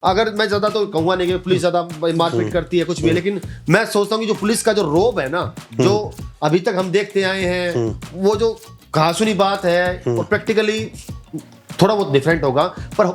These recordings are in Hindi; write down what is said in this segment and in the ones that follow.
अगर मैं ज्यादा तो कहूंगा नहीं कि पुलिस ज्यादा मारपीट करती है कुछ भी है, लेकिन मैं सोचता हूँ कि जो पुलिस का जो रोब है ना, जो अभी तक हम देखते आए हैं, वो जो कहासुनी बात है और प्रैक्टिकली थोड़ा बहुत डिफरेंट होगा, पर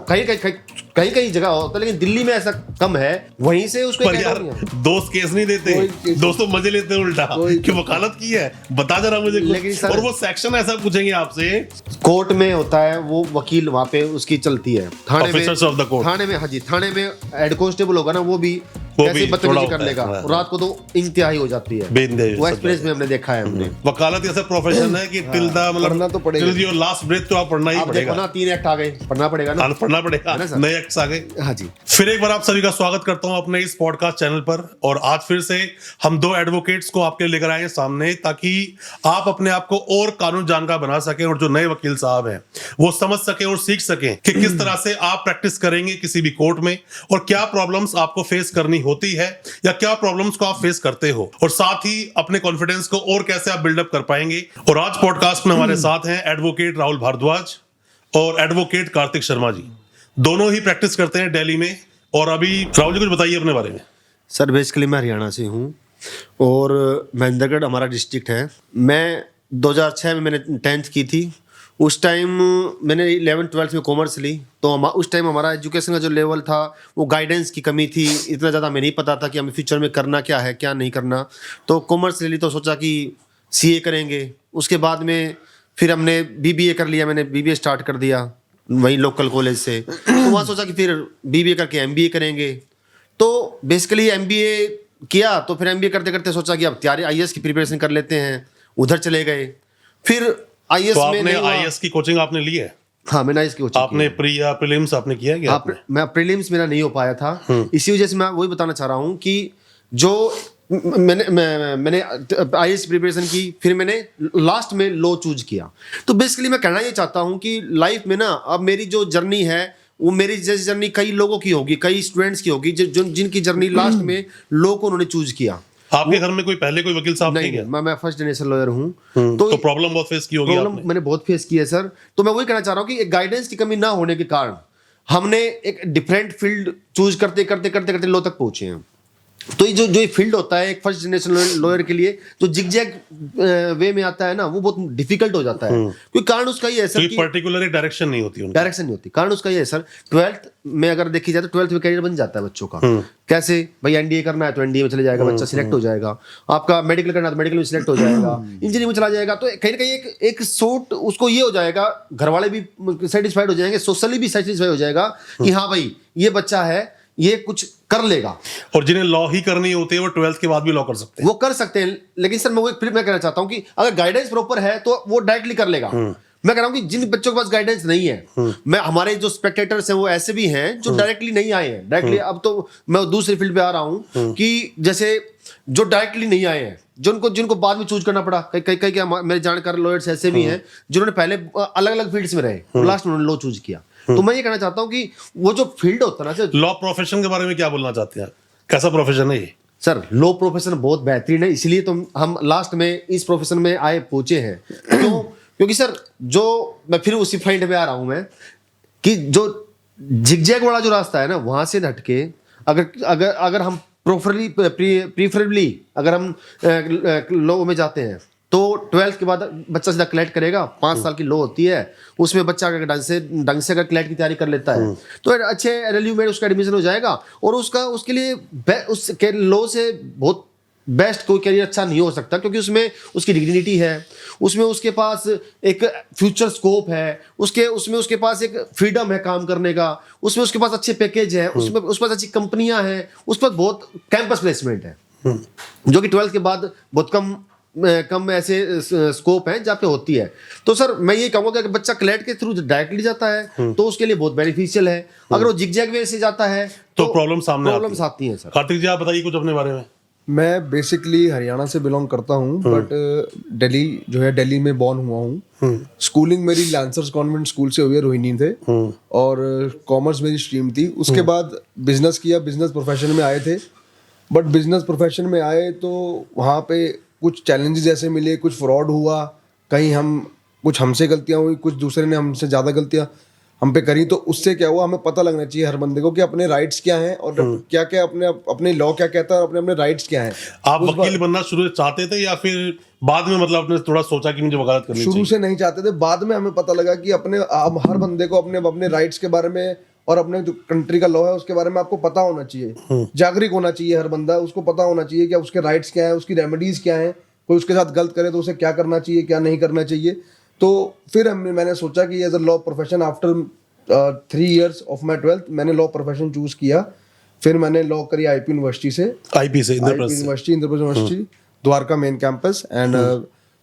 कहीं जगह होता है, लेकिन दिल्ली में ऐसा कम है। वहीं से उसको पर यार दोस्त केस नहीं देते, दोस्तों मजे लेते हैं उल्टा कि वकालत की है, बता जरा मुझे कुछ। और वो सेक्शन ऐसा पूछेंगे आपसे, कोर्ट में होता है वो वकील, वहां पे उसकी चलती है। थाने ऑफिसर्स ऑफ द कोर्ट, थाने में, हाँ जी, थाने में हेड कांस्टेबल होगा ना, वो भी कैसे बदतमीजी कर लेगा, रात को तो इंतहाई हो जाती है। वो एक्सप्रेस में हमने देखा है हमने। वकालत ऐसा प्रोफेशन है कि टिल द मतलब तो पड़ेगा, टिल योर लास्ट ब्रेथ तो आप पढ़ना ही पड़ेगा ना। 3 एक्ट आ गए, पढ़ना पड़ेगा ना, पढ़ना पड़ेगा, नए एक्ट्स आ गए। हाँ जी। फिर एक बार आप सभी का स्वागत करता हूं अपने इस पॉडकास्ट चैनल पर। और आज फिर से हम 2 एडवोकेट्स को आपके लेकर आए हैं सामने, ताकि आप अपने आप को और कानून जानकार बना सकें और जो नए वकील साहब हैं वो समझ सके और सीख सकें कि किस तरह से आप प्रैक्टिस करेंगे किसी भी कोर्ट में, और क्या प्रॉब्लम्स आपको फेस करनी होती है या क्या प्रॉब्लम्स को आप फेस करते हो, और साथ ही अपने कॉन्फिडेंस को और कैसे आप बिल्डअप कर पाएंगे। और आज पॉडकास्ट में हमारे साथ हैं एडवोकेट राहुल भारद्वाज और एडवोकेट कार्तिक शर्मा जी। दोनों ही प्रैक्टिस करते हैं दिल्ली में। और अभी राहुल जी कुछ बताइए अपने बारे में। सर बेसिकली मैं हरियाणा से हूँ और महेंद्रगढ़ हमारा डिस्ट्रिक्ट है। मैं 2006 में मैंने 10th की थी। उस टाइम मैंने 11th 12th में कॉमर्स ली, तो उस टाइम हमारा एजुकेशन का जो लेवल था वो गाइडेंस की कमी थी। इतना ज़्यादा हमें नहीं पता था कि हमें फ्यूचर में करना क्या है क्या नहीं करना। तो कॉमर्स ले ली तो सोचा कि CA करेंगे। उसके बाद में फिर हमने BBA कर लिया। मैंने BBA स्टार्ट कर दिया वहीं लोकल कॉलेज से। तो वहाँ सोचा कि फिर BBA करके MBA करेंगे। तो बेसिकली MBA किया, तो फिर MBA करते करते सोचा कि अब तैयारी IAS की प्रिपरेशन कर लेते हैं, उधर चले गए। फिर IAS तो में आपने IAS की कोचिंग आपने ली है? हाँ, मैंने IAS की कोचिंग आपने प्री या प्रीलिम्स आपने किया क्या? मैं प्रीलिम्स मेरा नहीं हो पाया था। इसी वजह से मैं वही बताना चाह रहा हूँ कि जो मैंने IAS प्रिपरेशन की, फिर मैंने लास्ट में लॉ चूज किया। तो बेसिकली मैं कहना ये चाहता हूँ कि लाइफ में ना अब मेरी जो जर्नी है वो मेरी जैसी जर्नी कई लोगों की होगी, कई स्टूडेंट्स की होगी जिनकी जर्नी लास्ट में लॉ को उन्होंने चूज किया। आपके घर में कोई पहले कोई वकील साहब नहीं है? मैं फर्स्ट जनरेशन लॉयर हूँ। तो प्रॉब्लम बहुत फेस की होगी आपने? मैंने बहुत फेस की है सर। तो मैं वही कहना चाह रहा हूँ कि एक गाइडेंस की कमी ना होने के कारण हमने एक डिफरेंट फील्ड चूज करते करते करते करते लॉ तक पहुंचे हैं। तो ये जो ये फील्ड होता है एक फर्स्ट जनरेशन लॉयर के लिए, जो जिगजैग वे में आता है ना, वो बहुत डिफिकल्ट हो जाता है। क्योंकि कारण उसका ये है सर कि पर्टिकुलर डायरेक्शन नहीं होती, डायरेक्शन नहीं होती। कारण उसका ये है सर, 12th में अगर देखी जाए तो 12th में कैरियर बन जाता है बच्चों का। कैसे भाई, NDA करना है तो NDA में चले जाएगा, बच्चा सिलेक्ट हो जाएगा। आपका मेडिकल करना है तो मेडिकल में सिलेक्ट हो जाएगा, इंजीनियरिंग में चला जाएगा। तो कहीं ना कहीं एक शॉर्ट उसको ये हो जाएगा, घर वाले भी सेटिस्फाइड हो जाएंगे, सोशली भी सेटिस्फाइड हो जाएगा कि हाँ भाई ये बच्चा है, ये कुछ कर लेगा। और जिन्हें लॉ ही करनी होती है वो 12th के बाद भी लॉ कर सकते हैं, वो कर सकते हैं। लेकिन सर मैं कहना चाहता हूं कि अगर गाइडेंस प्रॉपर है तो वो डायरेक्टली कर लेगा। मैं कह रहा हूं कि जिन बच्चों के पास गाइडेंस नहीं है, मैं हमारे जो स्पेक्टेटर्स हैं वो ऐसे भी हैं जो डायरेक्टली नहीं आए हैं। डायरेक्टली अब तो मैं दूसरी फील्ड पे आ रहा हूं कि जैसे जो डायरेक्टली नहीं आए हैं, जिनको बाद में चूज करना पड़ा। कई मेरे जानकार लॉयर्स ऐसे भी हैं जिन्होंने पहले अलग अलग फील्ड्स में रहे, लास्ट में उन्होंने लॉ चूज किया। तो मैं ये कहना चाहता हूं कि वो जो फील्ड होता है ना सर, लॉ प्रोफेशन के बारे में क्या बोलना चाहते हैं? कैसा प्रोफेशन है ये? सर लॉ प्रोफेशन बहुत बेहतरीन है, इसलिए तो हम लास्ट में इस प्रोफेशन में आए पहुंचे हैं। क्योंकि सर जो मैं फिर उसी पॉइंट पे आ रहा हूं मैं कि जो जिगजैग वाला जो रास्ता है ना, वहां से हटके अगर हम प्रीफरेबली अगर हम लॉ में जाते हैं तो 12th के बाद बच्चा सीधा क्लैट करेगा। 5 साल की लॉ होती है, उसमें बच्चा अगर ढंग से अगर क्लैट की तैयारी कर लेता है तो अच्छे LLU में उसका एडमिशन हो जाएगा। और उसके लिए उस लॉ से बहुत बेस्ट कोई करियर अच्छा नहीं हो सकता, क्योंकि उसमें उसकी डिग्निटी है, उसमें उसके पास एक फ्यूचर स्कोप है, उसमें उसके पास एक फ्रीडम है काम करने का, उसमें उसके पास अच्छे पैकेज है, उसमें उसके पास अच्छी कंपनियां हैं, उस पर बहुत कैंपस प्लेसमेंट है, जो कि 12th के बाद बहुत कम ऐसे स्कोप है जहाँ पे होती है। तो सर मैं ये कहूँगा कि अगर बच्चा क्लैट के थ्रू डायरेक्टली जाता है तो उसके लिए बहुत बेनिफिशियल है। अगर वो जिगजैग वे से जाता है तो प्रॉब्लम्स आती हैं। सर कार्तिक जी आप बताइए कुछ अपने बारे में। मैं बेसिकली हरियाणा से बिलोंग करता हूँ, बट दिल्ली में बॉर्न हुआ हूँ। स्कूलिंग मेरी लांसर्स कॉन्वेंट स्कूल से हुई है, रोहिणी थे, और कॉमर्स मेरी स्ट्रीम थी। उसके बाद बिजनेस किया, बिजनेस प्रोफेशन में आए थे। बट बिजनेस प्रोफेशन में आए तो वहाँ पे कुछ चैलेंजेस ऐसे मिले, कुछ फ्रॉड हुआ, कुछ हमसे गलतियाँ हुई, कुछ दूसरे ने हमसे ज़्यादा गलतियाँ। हम पे करी, तो उससे क्या हुआ, हमें पता लगना चाहिए हर बंदे को कि अपने राइट्स क्या हैं और क्या क्या अपने अपने लॉ क्या कहता है और अपने अपने राइट्स क्या हैं। आप वकील बनना शुरू से चाहते थे या फिर बाद में मतलब आपने थोड़ा सोचा कि मुझे वकालत करनी शुरू चाहिए? से नहीं चाहते थे, बाद में हमें पता लगा कि अपने हर बंदे को अपने अपने राइट्स के बारे में और अपने जो कंट्री का लॉ है उसके बारे में आपको पता होना चाहिए, जागरूक होना चाहिए। हर बंदा उसको पता होना चाहिए कि उसके राइट्स क्या है, उसकी रेमेडीज क्या है, कोई उसके साथ गलत करे तो उसे क्या करना चाहिए, क्या नहीं करना चाहिए। तो फिर मैंने सोचा कि as a law profession after 3 years of my 12th मैंने लॉ प्रोफेशन चूज किया। फिर मैंने लॉ करी आईपी यूनिवर्सिटी से, आईपी से, इंद्रप्रस्थ से। Indraprastha university Dwarka main campus. And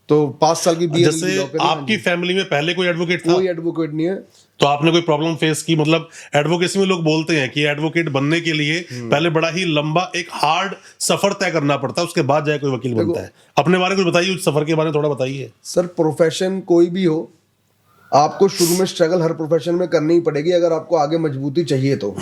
तो 5 साल की बी जैसे आपकी फैमिली में पहले कोई एडवोकेट था? कोई एडवोकेट नहीं है। तो आपने कोई प्रॉब्लम फेस की? मतलब एडवोकेसी में लोग बोलते हैं कि एडवोकेट बनने के लिए पहले बड़ा ही लंबा एक हार्ड सफर तय करना पड़ता है, उसके बाद जाए कोई वकील बनता है। अपने बारे में कुछ बताइए, उस सफर के बारे में थोड़ा बताइए। सर प्रोफेशन कोई भी हो, आपको शुरू में स्ट्रगल हर प्रोफेशन में करनी ही पड़ेगी अगर आपको आगे मजबूती चाहिए तो।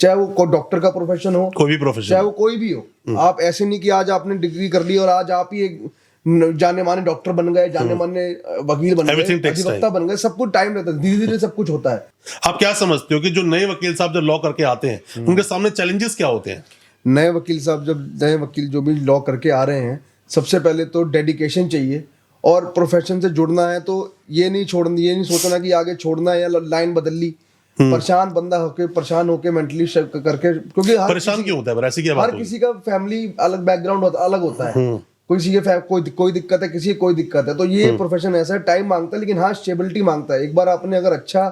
चाहे वो डॉक्टर का प्रोफेशन हो, कोई भी प्रोफेशन, चाहे वो कोई भी हो। आप ऐसे नहीं कि आज आपने डिग्री कर ली और आज आप ही एक जाने माने डॉक्टर बन गए, जाने माने वकील बन गए, अधिवक्ता बन गए। सब कुछ टाइम लगता है, धीरे धीरे सब कुछ होता है। आप क्या समझते हो कि जो नए वकील साहब जब लॉ करके आते हैं उनके सामने चैलेंजेस क्या होते हैं? नए वकील साहब जब नए वकील जो भी लॉ करके आ रहे हैं, सबसे पहले तो डेडिकेशन चाहिए और प्रोफेशन से जुड़ना है। तो ये नहीं सोचना कि आगे छोड़ना है या लाइन बदल ली। परेशान बंदा परेशान होके मेंटली करके, क्योंकि परेशान क्यों होता है? ऐसी क्या बात हर किसी का फैमिली अलग बैकग्राउंड अलग होता है। किसी के कोई दिक्कत है, किसी की कोई दिक्कत है। तो ये प्रोफेशन ऐसा है, टाइम मांगता है, लेकिन हाँ स्टेबिलिटी मांगता है। एक बार आपने अगर अच्छा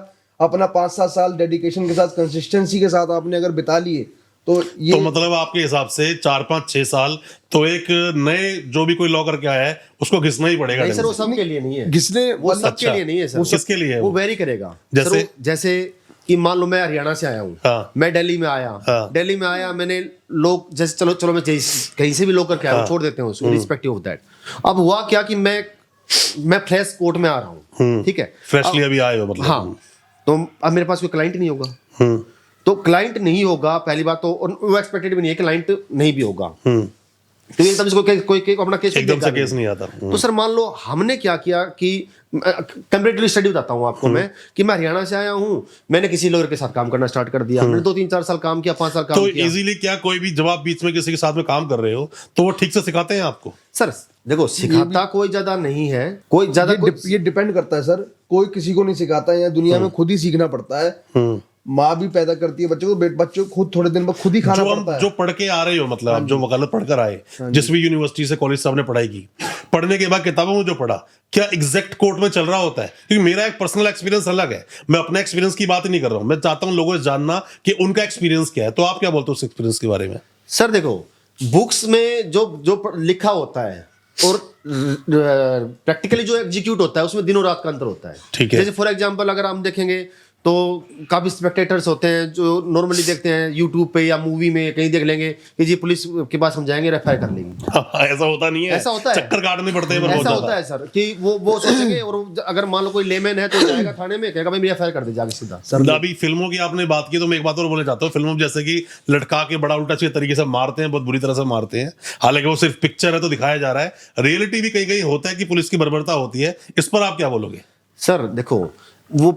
अपना 5-7 साल डेडिकेशन के साथ, कंसिस्टेंसी के साथ आपने अगर बिता लिए तो ये तो मतलब आपके हिसाब से 4-5-6 साल तो एक नए जो भी कोई लॉ करके आया है उसको घिसना ही पड़ेगा। नहीं सर, वो सबके लिए नहीं है, घिसने वो सबके लिए नहीं है सर। वो किसके लिए है? वो वेरी करेगा। जैसे जैसे कि मान लो मैं हरियाणा से आया हूँ, हाँ। मैं दिल्ली में आया, दिल्ली में आया मैंने लोग जैसे चलो मैं कहीं से भी लोग करके आया, छोड़ देते हैं उसको, रिस्पेक्टिव ऑफ दैट। अब हुआ क्या कि मैं फ्रेश कोर्ट में आ रहा हूँ, ठीक है, फ्रेशली अभी आए हो मतलब। हाँ, तो अब मेरे पास कोई क्लाइंट नहीं होगा। तो क्लाइंट नहीं होगा पहली बात तो, और वो एक्सपेक्टेड भी नहीं है, क्लाइंट नहीं भी होगा तो एकदम से कोई अपना केस एकदम से केस नहीं आता। तो सर मान लो हमने क्या किया कि कंपैरेटिवली स्टडी बताता हूँ आपको मैं, कि मैं हरियाणा से आया हूँ, मैंने किसी लॉयर के साथ काम करना स्टार्ट कर दिया। मैंने 2-3-4 साल काम किया, 5 साल काम तो किया। इजीली क्या कोई भी जब आप बीच में किसी के साथ में काम कर रहे हो तो वो ठीक से सिखाते हैं आपको? सर देखो, सिखाता कोई ज्यादा नहीं है, कोई ज्यादा ये डिपेंड करता है सर। कोई किसी को नहीं सिखाता है, दुनिया में खुद ही सीखना पड़ता है। माँ भी पैदा करती है बच्चों को, बच्चों को खुद थोड़े दिन बाद खुद ही खाना पड़ता है। जो पढ़ के आ रहे हो, मतलब आप जो वकालत पढ़कर आए, जिस भी यूनिवर्सिटी से कॉलेज से आपने पढ़ाई की, पढ़ने के बाद किताबों में जो पढ़ा, क्या एग्जैक्ट कोर्ट में चल रहा होता है? क्योंकि मेरा एक पर्सनल एक्सपीरियंस अलग है, मैं अपने एक्सपीरियंस की बात नहीं कर रहा हूं, मैं चाहता हूं लोगों से जानना कि उनका एक्सपीरियंस क्या है। तो आप क्या बोलते हो उस एक्सपीरियंस के बारे में? सर देखो, बुक्स में जो लिखा होता है और प्रैक्टिकली जो एग्जीक्यूट होता है उसमें दिनों रात का अंतर होता है। ठीक है। जैसे फॉर एग्जांपल अगर हम देखेंगे तो काफी स्पेक्टेटर्स होते हैं जो नॉर्मली देखते हैं यूट्यूब पे या मूवी में, कहीं देख लेंगे कि जी पुलिस के पास हम जाएंगे, एफआईआर कर लेंगे। ऐसा होता नहीं है, ऐसा होता है, चक्कर काटने पड़ते हैं। ऐसा होता है सर कि वो सोचेंगे, और अगर मान लो कोई लेमैन है तो जाएगा थाने में, कहेगा भाई मेरी एफआईआर कर दे जाके सीधा। अभी फिल्मों की आपने बात की तो मैं एक बात और बोलना चाहता हूँ। फिल्मों में जैसे कि लटका के बड़ा उल्टा सीधे तरीके से मारते हैं, बहुत बुरी तरह से मारते हैं, हालांकि वो सिर्फ पिक्चर है तो दिखाया जा रहा है। रियलिटी भी कहीं कहीं होता है कि पुलिस की बर्बरता होती है। इस पर आप क्या बोलोगे? सर देखो, वो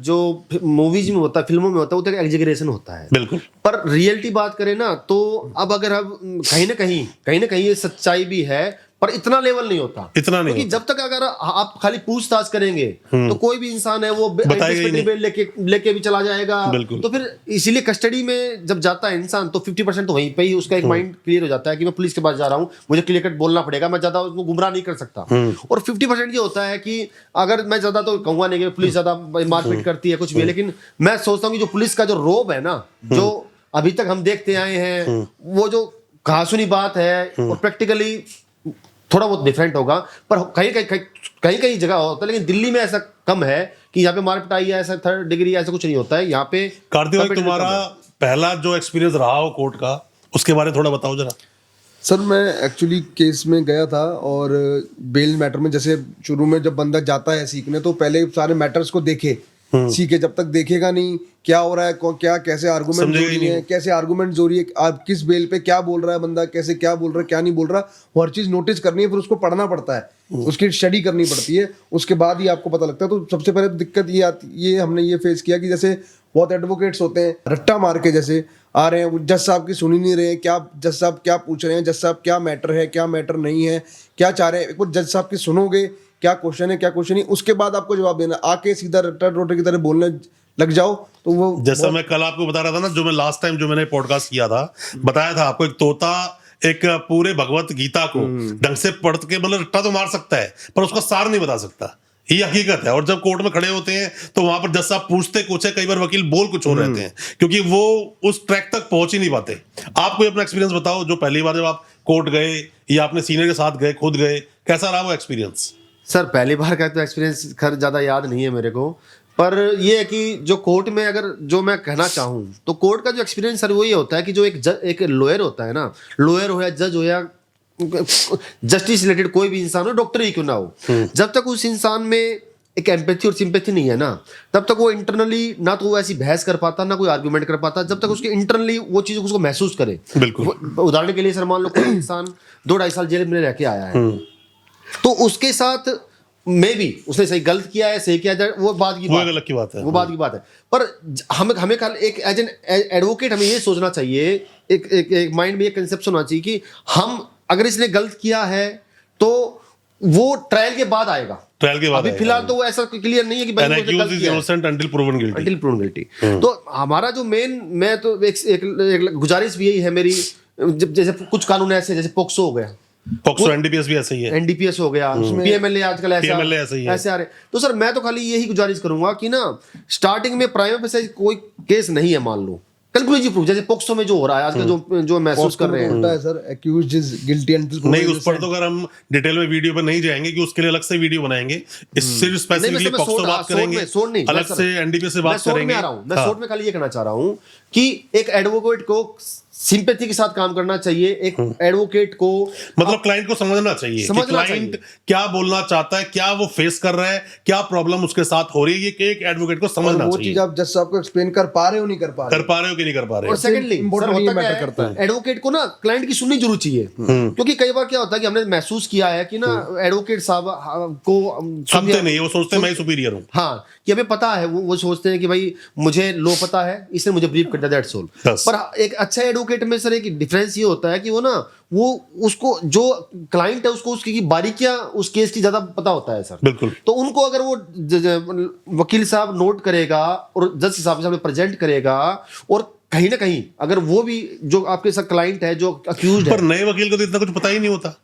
जो मूवीज में होता है, फिल्मों में होता है, वो तो एक एग्जीगरेशन होता है बिल्कुल। पर रियलिटी बात करें ना तो अब अगर अब कहीं ना कहीं ये सच्चाई भी है, पर इतना लेवल नहीं होता, इतना नहीं क्योंकि जब तक अगर आप खाली पूछताछ करेंगे तो कोई भी इंसान है वो लेके भी चला जाएगा। तो फिर इसीलिए कस्टडी में जब जाता है इंसान तो 50% तो वहीं पे ही उसका एक माइंड क्लियर हो जाता है कि मैं पुलिस के पास जा रहा हूँ, मुझे क्लियर कट बोलना पड़ेगा, मैं ज्यादा उसको गुमराह नहीं कर सकता। और 50% ये होता है कि अगर मैं ज्यादा तो कहूंगा नहीं कि पुलिस ज्यादा मारपीट करती है कुछ भी, लेकिन मैं सोचता हूँ कि जो पुलिस का जो रोब है ना, जो अभी तक हम देखते आए हैं, वो जो कहासुनी बात है और प्रैक्टिकली थोड़ा बहुत डिफरेंट होगा, पर कहीं जगह होता है। लेकिन दिल्ली में ऐसा कम है कि यहाँ पे मार पिटाई है, ऐसा 3rd डिग्री ऐसा कुछ नहीं होता है यहाँ पे। कार्तिक भाई, तुम्हारा पहला जो एक्सपीरियंस रहा हो कोर्ट का, उसके बारे में थोड़ा बताओ जरा। सर मैं एक्चुअली केस में गया था और बेल मैटर में, जैसे शुरू में जब बंदा जाता है सीखने तो पहले सारे मैटर्स को देखे सीखे जब तक देखेगा नहीं क्या हो रहा है, क्या कैसे आर्गुमेंट समझेगा हो ही रही है, नहीं। कैसे आर्गुमेंट हो रही है, आप किस बेल पे क्या बोल रहा है बंदा, कैसे क्या बोल रहा है क्या नहीं बोल रहा, वो हर चीज नोटिस करनी है, फिर उसको पढ़ना पड़ता है, उसकी स्टडी करनी पड़ती है, उसके बाद ही आपको पता लगता है। तो सबसे पहले दिक्कत ये आती, ये हमने ये फेस किया कि जैसे बहुत एडवोकेट्स होते हैं रट्टा मार के जैसे आ रहे हैं, वो जज साहब की सुन ही नहीं रहे हैं, क्या जज साहब क्या पूछ रहे हैं, जज साहब क्या मैटर है क्या मैटर नहीं है, क्या चाह रहे हैं, एक बार जज साहब की सुनोगे क्या क्वेश्चन है क्या क्वेश्चन नहीं, उसके बाद आपको जवाब देना, आके सीधा रट्टा रोटे की तरह बोलने लग जाओ तो वो जैसा मैं कल आपको बता रहा था ना, जो मैं लास्ट टाइम जो मैंने पॉडकास्ट किया था, बताया था आपको, एक तोता एक पूरे भगवत गीता को ढंग से पढ़ के मतलब रट्टा तो मार सकता है पर उसका सार नहीं बता सकता, ये हकीकत है। और जब कोर्ट में खड़े होते हैं तो वहां पर जज साहब पूछते कुछ है, कई बार वकील बोल कुछ और रहते हैं, क्योंकि वो उस ट्रैक तक पहुंच ही नहीं पाते। आप कोई अपना एक्सपीरियंस बताओ, जो पहली बार जब आप कोर्ट गए या अपने सीनियर के साथ गए, खुद गए, कैसा रहा वो एक्सपीरियंस? सर पहली बार का तो एक्सपीरियंस खैर ज़्यादा याद नहीं है मेरे को, पर ये है कि जो कोर्ट में अगर जो मैं कहना चाहूँ तो कोर्ट का जो एक्सपीरियंस सर वो ये होता है कि जो एक लॉयर होता है ना, लॉयर हो या जज हो या जस्टिस रिलेटेड कोई भी इंसान हो, डॉक्टर ही क्यों ना हो, जब तक उस इंसान में एक एम्पैथी और सिंपैथी नहीं है ना, तब तक वो इंटरनली ना तो वो ऐसी बहस कर पाता ना कोई आर्गुमेंट कर पाता, जब तक उसके इंटरनली वो चीज़ उसको महसूस करे। बिल्कुल। उदाहरण के लिए सर मान लो कोई इंसान 2-2.5 साल जेल में रह के आया है, तो उसके साथ मे भी उसने सही गलत किया है सही किया है, वो बात की वो बात अलग की बात है, वो बात की बात है। पर हमें कल एक एज एन एडवोकेट हमें ये सोचना चाहिए, एक माइंड में ये कंसेप्ट होना चाहिए कि हम अगर इसने गलत किया है तो वो ट्रायल के बाद आएगा, ट्रायल के बाद अभी फिलहाल तो वो ऐसा क्लियर नहीं है कि भाई An मुझे गलत accused is किया है innocent until proven guilty. until proven guilty। तो हमारा जो मेन, मैं तो एक गुजारिश भी यही है मेरी, जैसे कुछ कानून ऐसे जैसे पोक्सो हो गया, पॉक्सो एनडीपीएस भी ऐसे ही है, एनडीपीएस हो गया, पीएमएलए आजकल PMLA ऐसे ही है। ऐसे आ रहे, तो सर मैं तो खाली यही गुजारिश करूंगा कि ना स्टार्टिंग में प्राइम पे कोई केस नहीं है, मान लो कंक्लूसिव प्रूफ, जैसे पोक्सो में जो हो रहा है आजकल जो महसूस कर रहे हैं, उल्टा है sir, accused is guilty until नहीं उस पर तो अगर हम डिटेल में वीडियो पर नहीं जाएंगे, कि उसके लिए अलग से वीडियो बनाएंगे, सिर्फ स्पेसिफिकली पॉक्सो बात करेंगे, अलग से एनडीपीएस से बात करेंगे। मैं शॉर्ट में खाली ये कहना चाह रहा हूँ कि एक एडवोकेट को सिंपैथी के साथ काम करना चाहिए, एक एडवोकेट को मतलब क्लाइंट को समझना चाहिए कि समझना क्लाइंट क्या बोलना चाहता है, क्या वो फेस कर रहा है, क्या प्रॉब्लम उसके साथ हो रही है, ये एक एडवोकेट को समझना वो चाहिए। चीज आप जज साहब को एक्सप्लेन कर पा रहे हो नहीं कर पा रहे कर पा रहे हो कि नहीं कर पा रहे और हो। सेकंडली important ये matter करता है। एडवोकेट को ना क्लाइंट की सुननी जरूर चाहिए, क्योंकि कई बार क्या होता है कि हमने महसूस किया है कि ना एडवोकेट साहब को सुनते नहीं, वो सोचते हैं मैं सुपीरियर हूँ। हाँ कि हमें पता है, वो सोचते हैं कि भाई मुझे लो पता है, इसने मुझे ब्रीफ कर दिया, दैट्स ऑल। Yes. पर एक अच्छा एडवोकेट में सर एक डिफरेंस ये होता है कि वो ना वो उसको जो क्लाइंट है उसको उसकी बारीकियां उस केस की ज्यादा पता होता है सर। बिल्कुल। तो उनको अगर वो वकील साहब नोट करेगा और जज साहब के सामने प्रेजेंट करेगा, और कहीं ना कहीं अगर वो भी जो आपके साथ क्लाइंट है जो अक्यूज्ड है, पर नए वकील को तो इतना कुछ पता ही नहीं होता।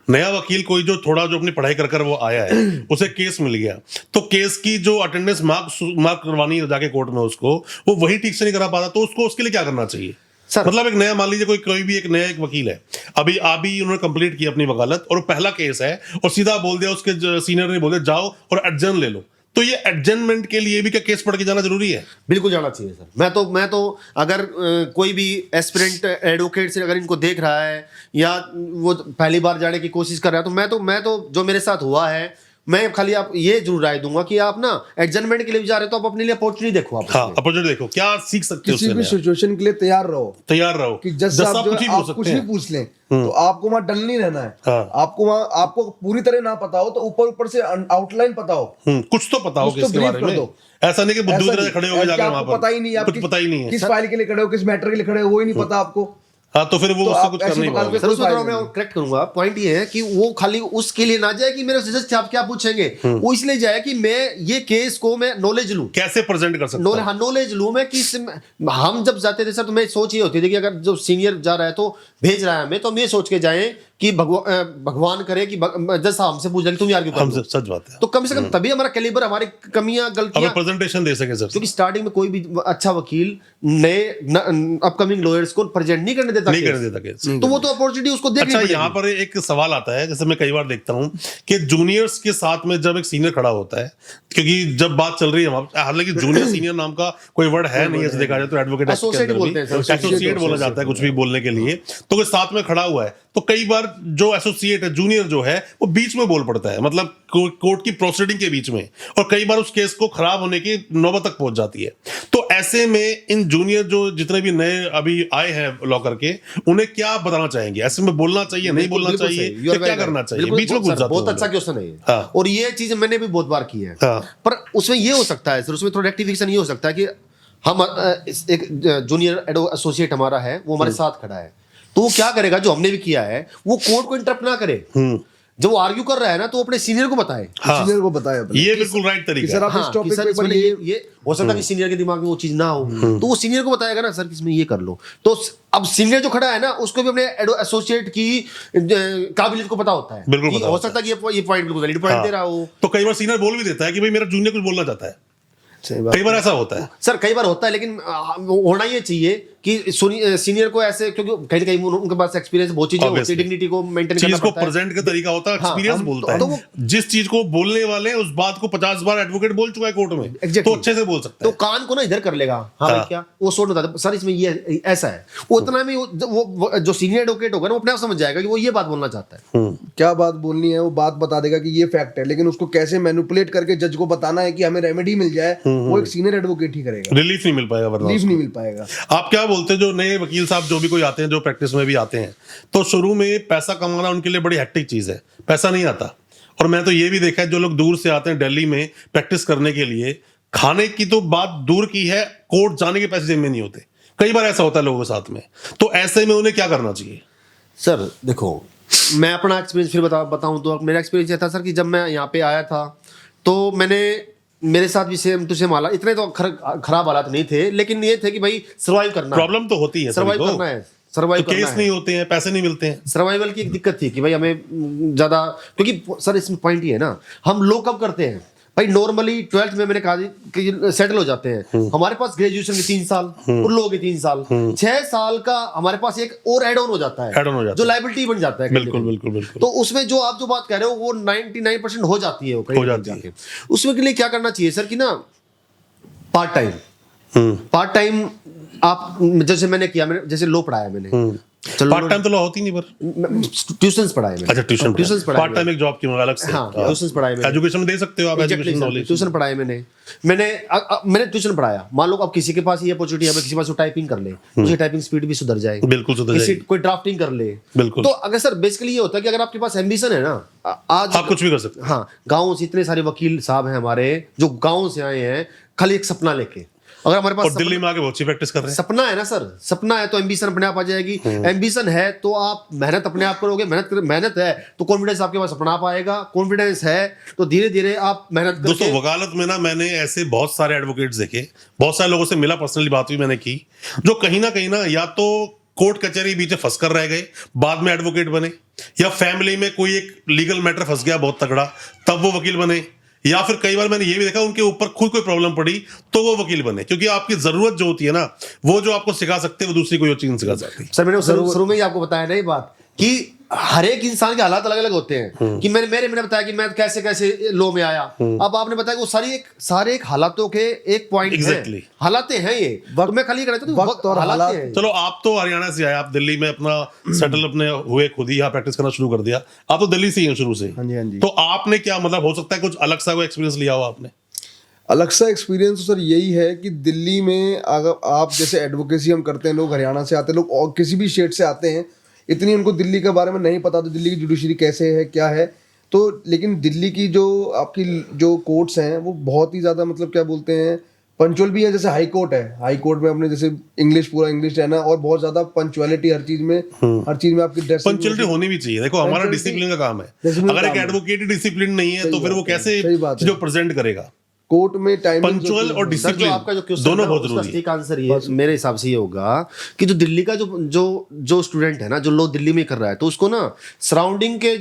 नया वकील कोई जो थोड़ा जो अपनी पढ़ाई कर वो आया है, उसे केस मिल गया, तो केस की जो अटेंडेंस मार्क करवानी है जाके कोर्ट में, उसको वो वही ठीक से नहीं करा पाता, तो उसको उसके लिए क्या करना चाहिए सर? मतलब एक नया, मान लीजिए कोई भी एक नया एक वकील है, अभी उन्होंने कंप्लीट की अपनी वकालत और पहला केस है, और सीधा बोल दिया उसके सीनियर ने बोल दिया जाओ और एडजर्न ले लो, तो ये एडजर्नमेंट के लिए भी क्या केस पढ़ के जाना जरूरी है? बिल्कुल जाना चाहिए सर। मैं तो अगर कोई भी एस्पिरेंट एडवोकेट से अगर इनको देख रहा है या वो पहली बार जाने की कोशिश कर रहा है, तो मैं तो जो मेरे साथ हुआ है, मैं खाली आप ये जरूर राय दूंगा कि आप ना एडजर्नमेंट के लिए भी जा रहे हो तो आप अपने लिए अपॉर्चुनिटी देखो, आप हाँ, अपॉर्चुनिटी देखो, क्या सीख सकते हो, किसी भी सिचुएशन के लिए तैयार रहो कि जज साहब जो आप कुछ भी पूछ लें तो आपको वहां डल नहीं रहना है। हाँ। आपको पूरी तरह ना पता हो तो ऊपर से आउटलाइन पता हो, कुछ तो पता हो कुछ तो इसके brief बारे कर में। दो। ऐसा नहीं कि बुद्धू तरह खड़े हो गए जाकर वहां पर, पता ही नहीं, आप कुछ पता ही नहीं है, किस फाइल के लिए खड़े हो, किस मैटर के लिए खड़े हो, वो ही नहीं पता आपको। हाँ, तो फिर वो तो उससे आप कुछ ऐसी करना ही प्रकार पड़ेगा। के- सर उसमें मैं करेक्ट करूंगा, पॉइंट ये है कि वो खाली उसके लिए ना जाए कि मेरे जज आप क्या पूछेंगे, वो इसलिए जाए कि मैं ये केस को मैं नॉलेज लूं, कैसे प्रेजेंट कर सकता हूं। नॉलेज लूं मैं कि हम जब जाते थे सर तो मैं सोच ये होती थी कि अगर जो सीनियर जा रहा है तो भेज रहा है हमें, तो हम ये सोच के जाएं कि भगवान करे कि जज साहब हमसे पूछ रहे तुम यार क्यों कर हम रहे हो? सच बात है, तो कम से कम तभी हमारा कैलिबर, हमारी कमियां गलतियां, हमें प्रेजेंटेशन दे सके सर। क्योंकि स्टार्टिंग में कोई भी अच्छा वकील नए अपकमिंग लॉयर्स को प्रेजेंट नहीं करने देता नहीं केस। करने देता केस। तो वो तो अपॉर्चुनिटी उसको देखनी अच्छा, पड़ेगी। यहाँ पर एक सवाल आता है, जैसे मैं कई बार देखता हूँ कि जूनियर्स के साथ में जब एक सीनियर खड़ा होता है, क्योंकि जब बात चल रही है, हालांकि जूनियर सीनियर नाम का कोई वर्ड है नहीं, ऐसे देखा जाए तो एडवोकेट Associate बोलते हैं सर, एसोसिएट बोला जाता है कुछ भी बोलने के लिए। तो कोई साथ में खड़ा हुआ है तो कई बार जो एसोसिएट है, जूनियर जो है, वो बीच में बोल पड़ता है, मतलब कोर्ट की प्रोसीडिंग के बीच में, और कई बार उस केस को खराब होने की नौबत तक पहुंच जाती है। तो ऐसे में इन जूनियर जो जितने भी नए अभी आए हैं लॉ करके, उन्हें क्या बताना चाहेंगे? ऐसे में बोलना चाहिए, नहीं बोलना बिल्कुल चाहिए, सही, you are या क्या very करना right। चाहिए? बिल्कुल, बीच में घुस जाते बहुत हैं अच्छा लोग। क्वेश्चन है ये। हाँ। और ये चीज मैंने भी बहुत बार की है। हाँ। पर उसमें ये हो सकता है सर, उसमें थोड़ा रेक्टिफिकेशन ये हो सकता है कि हम एक जूनियर एसोसिएट हमारा है, वो हमारे साथ खड़ा है, तो वो क्या करेगा, जो हमने भी किया है, वो कोर्ट को इंटरप्ट ना करे। जब वो आर्ग्यू कर रहा है ना, तो वो अपने सीनियर को बताए। हाँ। सीनियर को बताया अपने। ये बिल्कुल राइट कि तरीका सर है। आप इस हाँ, टॉपिक कि सर पे इसमें ये हो सकता है कि सीनियर के दिमाग में वो चीज ना हो, तो वो सीनियर को बताएगा ना, सर कि इसमें ये कर लो। तो अब सीनियर जो खड़ा है ना, उसको भी अपने एसोसिएट की काबिलियत को पता होता है। बिल्कुल कि पता हो होता सकता है कि ये पॉइंट बिल्कुल वैलिड पॉइंट दे रहा हो। तो कई बार सीनियर बोल भी देता है कि भाई मेरा जूनियर कुछ बोलना चाहता है, कई बार ऐसा होता है। सर कई बार होता है, लेकिन होना ये चाहिए कि सीनियर को ऐसे, क्योंकि कहीं ना कहीं उनके पास एक्सपीरियंस बहुत चीजें होती है, डिग्निटी को मेंटेन करना चीज को पड़ता है। प्रेजेंट का तरीका होता है, हाँ, एक्सपीरियंस हम- बोलता तो है। वो- जिस चीज को बोलने वाले हैं उस बात को 50 बार एडवोकेट बोल चुका है कोर्ट में, Exactly। तो अच्छे से बोल सकता तो है। कान को ना इधर कर लेगा, हाँ भाई क्या वो सोच होता है, सर इसमें ये ऐसा है, वो उतना में वो जो सीनियर एडवोकेट होगा ना, वो अपने आप समझ जाएगा कि वो ये बात बोलना चाहता है। क्या बात बोलनी है, वो बात बता देगा कि ये फैक्ट है, लेकिन उसको कैसे मैनिपुलेट करके जज को बताना है कि हमें रेमेडी मिल जाए, वो एक सीनियर एडवोकेट ही करेगा। रिलीफ नहीं मिल पाएगा वरना लीव नहीं मिल पाएगा। आप क्या बोलते हैं, जो नए वकील साहब जो भी कोई आते हैं, जो प्रैक्टिस में भी आते हैं, तो शुरू में पैसा कमाना उनके लिए बड़ी हेक्टिक चीज है, पैसा नहीं आता। और मैं तो ये भी देखा है, जो लोग दूर से आते हैं दिल्ली में प्रैक्टिस करने के लिए, खाने की तो बात दूर की है, कोर्ट जाने के पैसे जेब में नहीं होते। कई बार ऐसा होता है लोगों के साथ में, तो ऐसे में उन्हें क्या करना चाहिए? सर देखो, मैं अपना एक्सपीरियंस फिर बताऊं तो मेरा एक्सपीरियंस ये था सर कि जब मैं यहाँ पे आया था, तो मेरे साथ भी सेम टू सेम हालात, इतने तो खराब हालात नहीं थे, लेकिन ये थे कि भाई सर्वाइव करना है, प्रॉब्लम तो होती है, सर्वाइव करना है, सर्वाइव तो करना केस है। नहीं होते हैं, पैसे नहीं मिलते हैं। सर्वाइवल की एक दिक्कत थी कि भाई हमें ज्यादा, क्योंकि सर इसमें पॉइंट ये है ना, हम लोग कब करते हैं भाई, नॉर्मली 12th में मैंने कहा कि सेटल हो जाते हैं। हमारे पास ग्रेजुएशन के 3 साल, उन लोगों के 3 साल, 6 साल का हमारे पास एक और एड ऑन हो जाता है, Add on हो जाता जो है। लाइबिलिटी बन जाता है। बिल्कुल बिल्कुल बिल्कुल। तो उसमें जो आप जो बात कह रहे हो वो 99% हो जाती है, हो जाती है। उसमें के लिए क्या करना चाहिए सर कि ना, पार्ट टाइम आप, जैसे मैंने किया, मैंने जैसे लो पढ़ाया मैंने, चलो पार्ट टाइम तो लॉ होती नहीं, पर ट्यूशंस पढ़ाए मैंने। अच्छा ट्यूशन पढ़ाए पार्ट टाइम एक जॉब की अलग से। हाँ, ट्यूशंस पढ़ाए मैंने। एजुकेशन दे सकते हो आप, एजुकेशन नॉलेज। ट्यूशन पढ़ाए मैंने ट्यूशन पढ़ाया। मान लो अब किसी के पास ये अपॉर्चुनिटी है, किसी के पास टाइपिंग कर ले, उसकी टाइपिंग स्पीड भी सुधर जाए, बिल्कुल सुधर किसी जाएगी। कोई ड्राफ्टिंग कर ले, बिल्कुल। तो अगर सर बेसिकली ये होता है कि अगर आपके पास एम्बिशन है ना, आज आप कुछ भी कर सकते हैं। हाँ, गाँव से इतने सारे वकील साहब हैं हमारे, जो गाँव से आए हैं खाली एक सपना लेके। अगर हमारे पास और दिल्ली में आके बहुत अच्छी प्रैक्टिस कर रहे हैं। सपना है ना सर, सपना है तो एम्बिशन अपने आप आ जाएगी। एम्बिशन है तो आप मेहनत अपने आप करोगे, मेहनत है तो कॉन्फिडेंस आपके पास अपना आप आएगा, कॉन्फिडेंस है तो धीरे धीरे आप मेहनत दोस्तों, करके। वकालत में ना मैंने ऐसे बहुत सारे एडवोकेट्स देखे, बहुत सारे लोगों से मिला, पर्सनली बात भी मैंने की, जो कहीं ना या तो कोर्ट कचहरी बीच में फंस कर रह गए, बाद में एडवोकेट बने, या फैमिली में कोई एक लीगल मैटर फंस गया बहुत तगड़ा, तब वो वकील बने, या फिर कई बार मैंने ये भी देखा उनके ऊपर खुद कोई प्रॉब्लम पड़ी तो वो वकील बने। क्योंकि आपकी जरूरत जो होती है ना, वो जो आपको सिखा सकते हैं वो दूसरी कोई और चीज नहीं सिखा सकती। सर मैंने शुरू में ही आपको बताया ना ये बात कि हर एक इंसान के हालात अलग अलग होते हैं। कि मैंने बताया कि मैं कैसे कैसे लो में आया, अब आपने बताया कि वो सारे एक हालातों के एक पॉइंट Exactly। हालातें हैं ये, तो मैं खाली कहता हूं वक्त और हालात हैं। चलो, आप तो हरियाणा से आए, आप दिल्ली में अपना सेटल अपने हुए, खुद ही यहाँ प्रैक्टिस करना शुरू कर दिया। आप तो दिल्ली से ही हैं शुरू से। हाँ जी, हाँ जी। तो आपने क्या, मतलब हो सकता है कुछ अलग सा कोई एक्सपीरियंस लिया हो आपने? अलग सा एक्सपीरियंस सर यही है कि दिल्ली में अगर आप जैसे एडवोकेसी हम करते हैं, लोग हरियाणा से आते हैं, लोग और किसी भी स्टेट से आते हैं, इतनी उनको दिल्ली के बारे में नहीं पता, तो दिल्ली की जुडिशरी कैसे है क्या है, तो लेकिन दिल्ली की जो आपकी जो कोर्ट्स हैं वो बहुत ही ज़्यादा, मतलब क्या बोलते हैं, पंचुअल भी है। जैसे हाई कोर्ट है, हाई कोर्ट में अपने जैसे इंग्लिश, पूरा इंग्लिश रहना, और बहुत ज़्यादा पंचुअलिटी हर चीज़ में आपकी ड्रेस पंचुअलिटी होनी भी चाहिए। देखो, हमारा Punctuality- डिसिप्लिन का काम है। Discipline अगर एक काम है। एडवोकेट ही डिसिप्लिन नहीं है तो फिर वो कैसे सही बात है। जो प्रेजेंट करेगा? कोर्ट में टाइम पंचुअल और सर जो डिसिप्लिन आपका जो क्वेश्चन दोनों है, बहुत उसका जरूरी है। सटीक आंसर ये मेरे हिसाब से ये होगा कि जो दिल्ली का जो स्टूडेंट है ना, जो लोग दिल्ली में कर रहा है, तो उसको ना सराउंडिंग के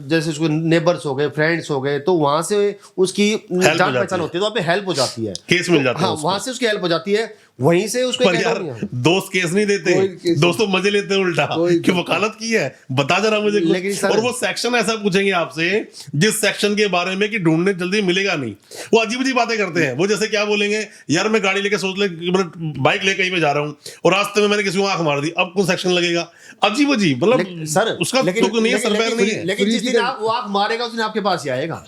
जैसे उसको नेबर्स हो गए, फ्रेंड्स हो गए, तो वहां से उसकी जान पहचान होती है, तो वहाँ पे हेल्प हो जाती है, केस मिल जाता है हाँ, उसको। वहां से उसकी हेल्प हो जाती है। वहीं से उसको पर एक यार add-on है। दोस्त केस नहीं देते, कोई केस दोस्तों मजे लेते हैं उल्टा कोई कि वकालत की है, बता जरा मुझे कुछ। लेकिन सर- और वो सेक्शन ऐसा पूछेंगे आपसे जिस सेक्शन के बारे में कि ढूंढने जल्दी मिलेगा नहीं। वो अजीब अजीब बातें करते हैं। वो जैसे क्या बोलेंगे, यार मैं गाड़ी लेके सोच ले, मतलब बाइक लेके कहीं पे जा रहा हूँ और रास्ते में मैंने किसी को आंख मार दी, अब कौन सेक्शन लगेगा? अजीब अजीब, मतलब सर उसका तुक नहीं है, सरपैर नहीं है। लेकिन जिस फ्री दिन की वो आंख मारेगा उस दिन आपके पास ही आएगा।